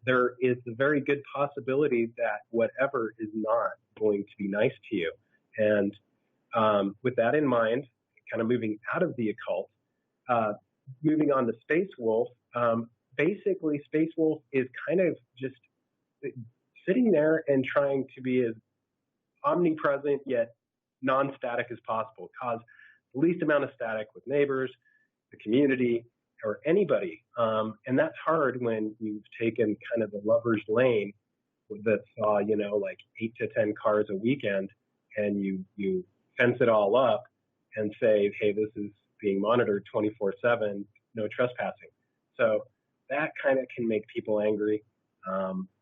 S7: there is a very good possibility that whatever is not going to be nice to you. And with that in mind, kind of moving out of the occult, moving on to Space Wolf, basically Space Wolf is kind of just sitting there and trying to be as omnipresent yet non-static as possible, cause the least amount of static with neighbors, the community, or anybody. And that's hard when you've taken kind of the lover's lane that saw, like 8 to 10 cars a weekend, and you fence it all up and say, hey, this is being monitored 24/7, no trespassing. So that kind of can make people angry.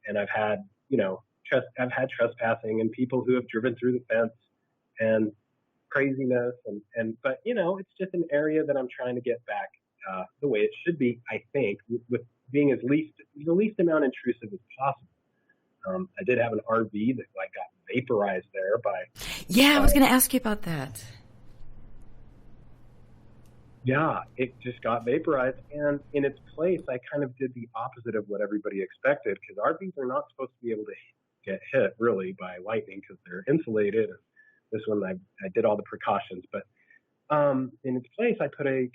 S7: And I've had, I've had trespassing and people who have driven through the fence and craziness. But, it's just an area that I'm trying to get back the way it should be, I think, with being the least amount intrusive as possible. I did have an RV that got vaporized there by.
S1: Yeah, I was going to ask you about that.
S7: Yeah, it just got vaporized, and in its place, I kind of did the opposite of what everybody expected, because RVs are not supposed to be able to get hit really by lightning because they're insulated. And this one, I did all the precautions, but in its place, I put a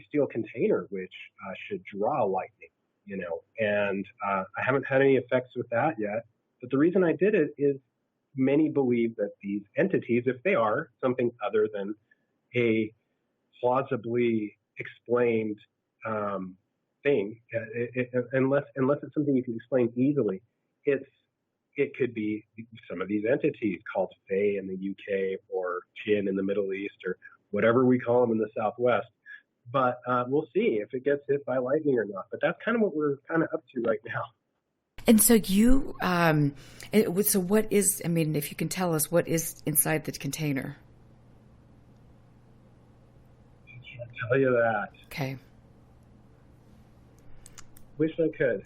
S7: steel container, which should draw lightning, and I haven't had any effects with that yet. But the reason I did it is many believe that these entities, if they are something other than a plausibly explained thing, unless it's something you can explain easily, it could be some of these entities called Fae in the UK or Jinn in the Middle East or whatever we call them in the Southwest. But we'll see if it gets hit by lightning or not. But that's kind of what we're kind of up to right now.
S1: And so so what is, if you can tell us, what is inside the container?
S7: Tell you that.
S1: Okay.
S7: Wish I could.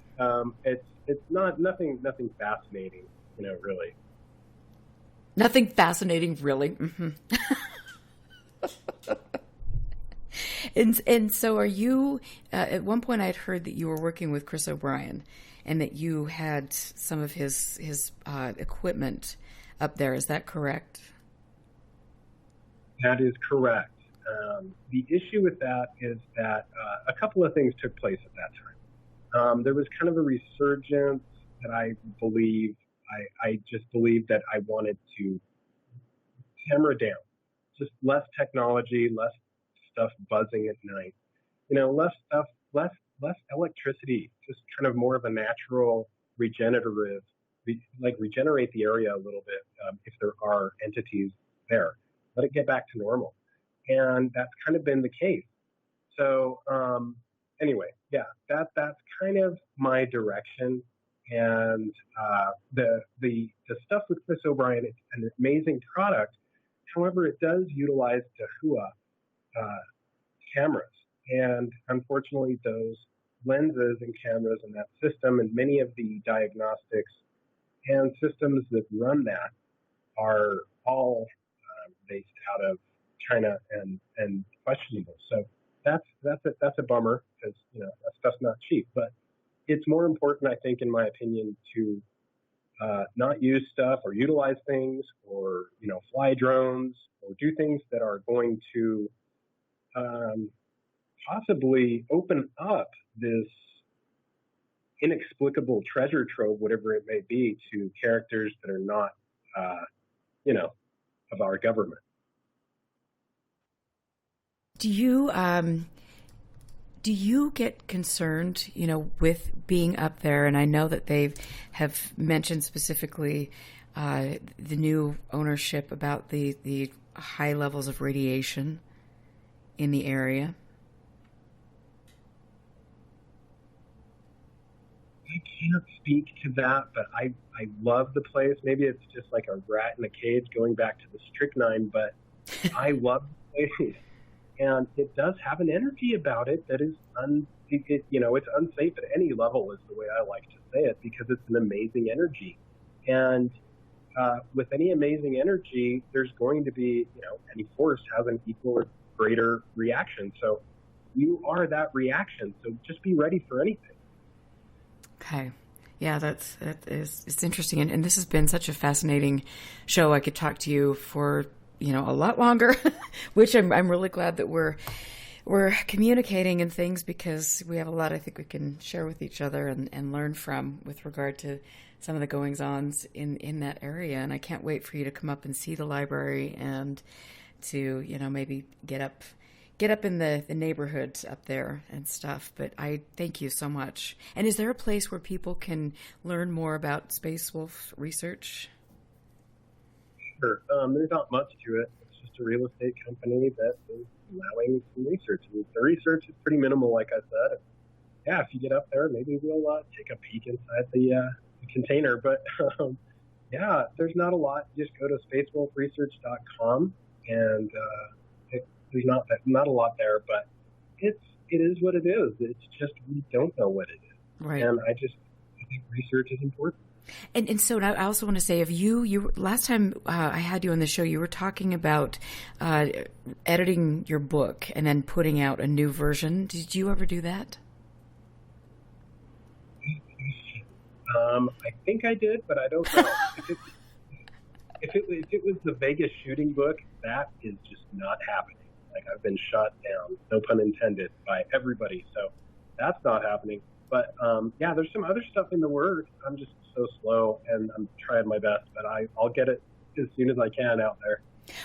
S7: It's nothing fascinating, really.
S1: Nothing fascinating, really. Mm-hmm. And so are you, at one point I'd heard that you were working with Chris O'Brien and that you had some of his equipment up there. Is that correct?
S7: That is correct. The issue with that is that a couple of things took place at that time. There was kind of a resurgence that I believe, I just believed that I wanted to hammer down. Just less technology, less stuff buzzing at night. Less stuff, less electricity, just kind of more of a natural regenerative, regenerate the area a little bit if there are entities there. Let it get back to normal. And that's kind of been the case. So anyway, yeah, that's kind of my direction. And the stuff with Chris O'Brien, it's an amazing product. However, it does utilize Dahua cameras. And unfortunately, those lenses and cameras and that system and many of the diagnostics and systems that run that are all based out of China and questionable. So that's a bummer because that stuff's not cheap. But it's more important, I think, in my opinion, to not use stuff or utilize things or fly drones or do things that are going to possibly open up this inexplicable treasure trove, whatever it may be, to characters that are not, of our government.
S1: Do you get concerned, with being up there? And I know that they have mentioned specifically the new ownership about the high levels of radiation in the area.
S7: I can't speak to that, but I love the place. Maybe it's just like a rat in a cage going back to the strychnine, but I love the place. And it does have an energy about it that is, it's unsafe at any level is the way I like to say it, because it's an amazing energy. And with any amazing energy, there's going to be, any force has an equal or greater reaction. So you are that reaction. So just be ready for anything.
S1: Okay. Yeah, it's interesting. And this has been such a fascinating show. I could talk to you for, a lot longer, which I'm really glad that we're communicating and things, because we have a lot I think we can share with each other and learn from with regard to some of the goings-ons in that area. And I can't wait for you to come up and see the library and to, maybe get up in the neighborhood up there and stuff. But I thank you so much. And is there a place where people can learn more about Space Wolf research?
S7: Sure. There's not much to it. It's just a real estate company that is allowing some research. And the research is pretty minimal, like I said. Yeah, if you get up there, maybe we'll take a peek inside the container. But yeah, there's not a lot. Just go to spacewolfresearch.com, and there's not a lot there. But it is what it is. It's just we don't know what it is,
S1: Right.
S7: and I think research is important.
S1: And so I also want to say, if you last time I had you on the show, you were talking about editing your book and then putting out a new version. Did you ever do that?
S7: I think I did, but I don't know. If it was the Vegas shooting book, that is just not happening. Like, I've been shot down, no pun intended, by everybody. So that's not happening. But yeah, there's some other stuff in the works. I'm just so slow, and I'm trying my best, but I'll get it as soon as I can out there.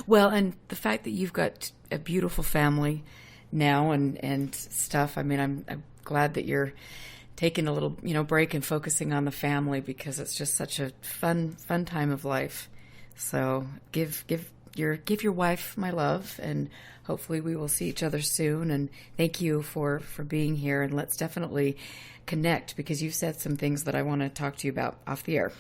S1: Well, and the fact that you've got a beautiful family now and stuff. I mean, I'm glad that you're taking a little break and focusing on the family, because it's just such a fun time of life. So give your wife my love, and hopefully we will see each other soon. And thank you for being here, and let's definitely connect, because you've said some things that I want to talk to you about off the air.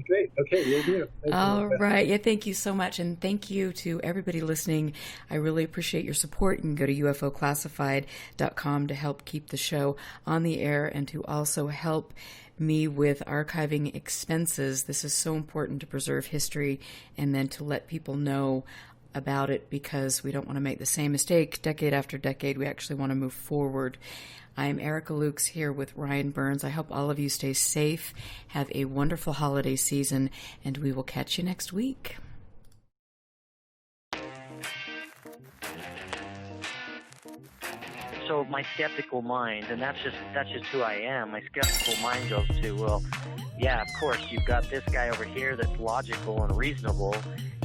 S7: Great. Okay, will do.
S1: All right. Yeah, thank you so much. And thank you to everybody listening. I really appreciate your support. You can go to UFOclassified.com to help keep the show on the air, and to also help me with archiving expenses. This is so important to preserve history, and then to let people know about it, because we don't want to make the same mistake decade after decade. We actually want to move forward. I'm Erica Lukes here with Ryan Burns. I hope all of you stay safe, have a wonderful holiday season, and we will catch you next week.
S2: So my skeptical mind, and that's just who I am. My skeptical mind goes to, well, yeah, of course, you've got this guy over here that's logical and reasonable,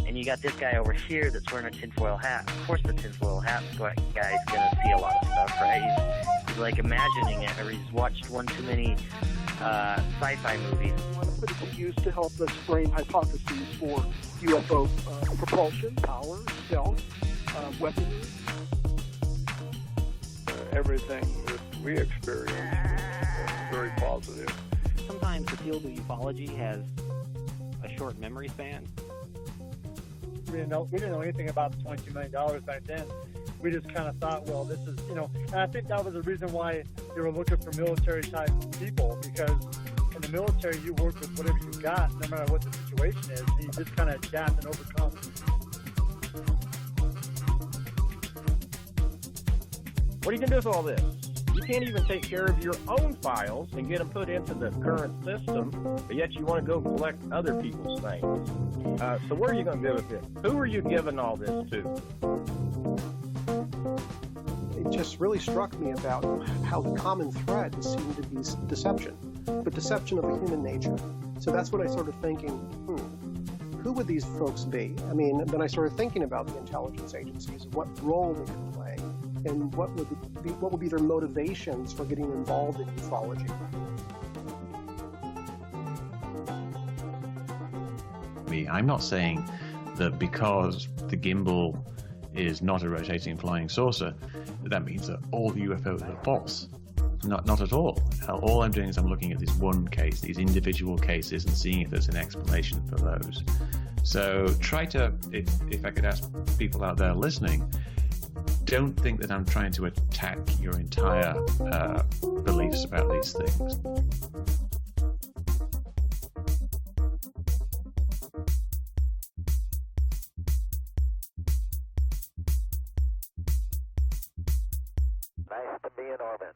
S2: and you got this guy over here that's wearing a tinfoil hat. Of course, the tinfoil hat guy's gonna see a lot of stuff, right? He's like imagining it, or he's watched one too many sci-fi movies.
S3: We want to put it to use to help us frame hypotheses for UFO propulsion, power, stealth, weaponry.
S4: Everything that we experience is very positive.
S5: Sometimes the field of ufology has a short memory span.
S6: We didn't know anything about the $22 million back then. We just kind of thought, well, this is, and I think that was the reason why they were looking for military-type people, because in the military, you work with whatever you got, no matter what the situation is, and you just kind of adapt and overcome.
S8: What are you going to do with all this? You can't even take care of your own files and get them put into the current system, but yet you want to go collect other people's things. So what are you going to do with it? Who are you giving all this to?
S9: It just really struck me about how the common thread seemed to be deception, but deception of the human nature. So that's what I started thinking, who would these folks be? I mean, then I started thinking about the intelligence agencies, what role they could play, and what would be their motivations for getting involved in ufology.
S10: I'm not saying that because the gimbal is not a rotating flying saucer, that means that all the UFOs are false. Not at all. All I'm doing is I'm looking at this one case, these individual cases, and seeing if there's an explanation for those. So try to, if I could ask people out there listening, don't think that I'm trying to attack your entire beliefs about these things.
S11: Nice to be in orbit.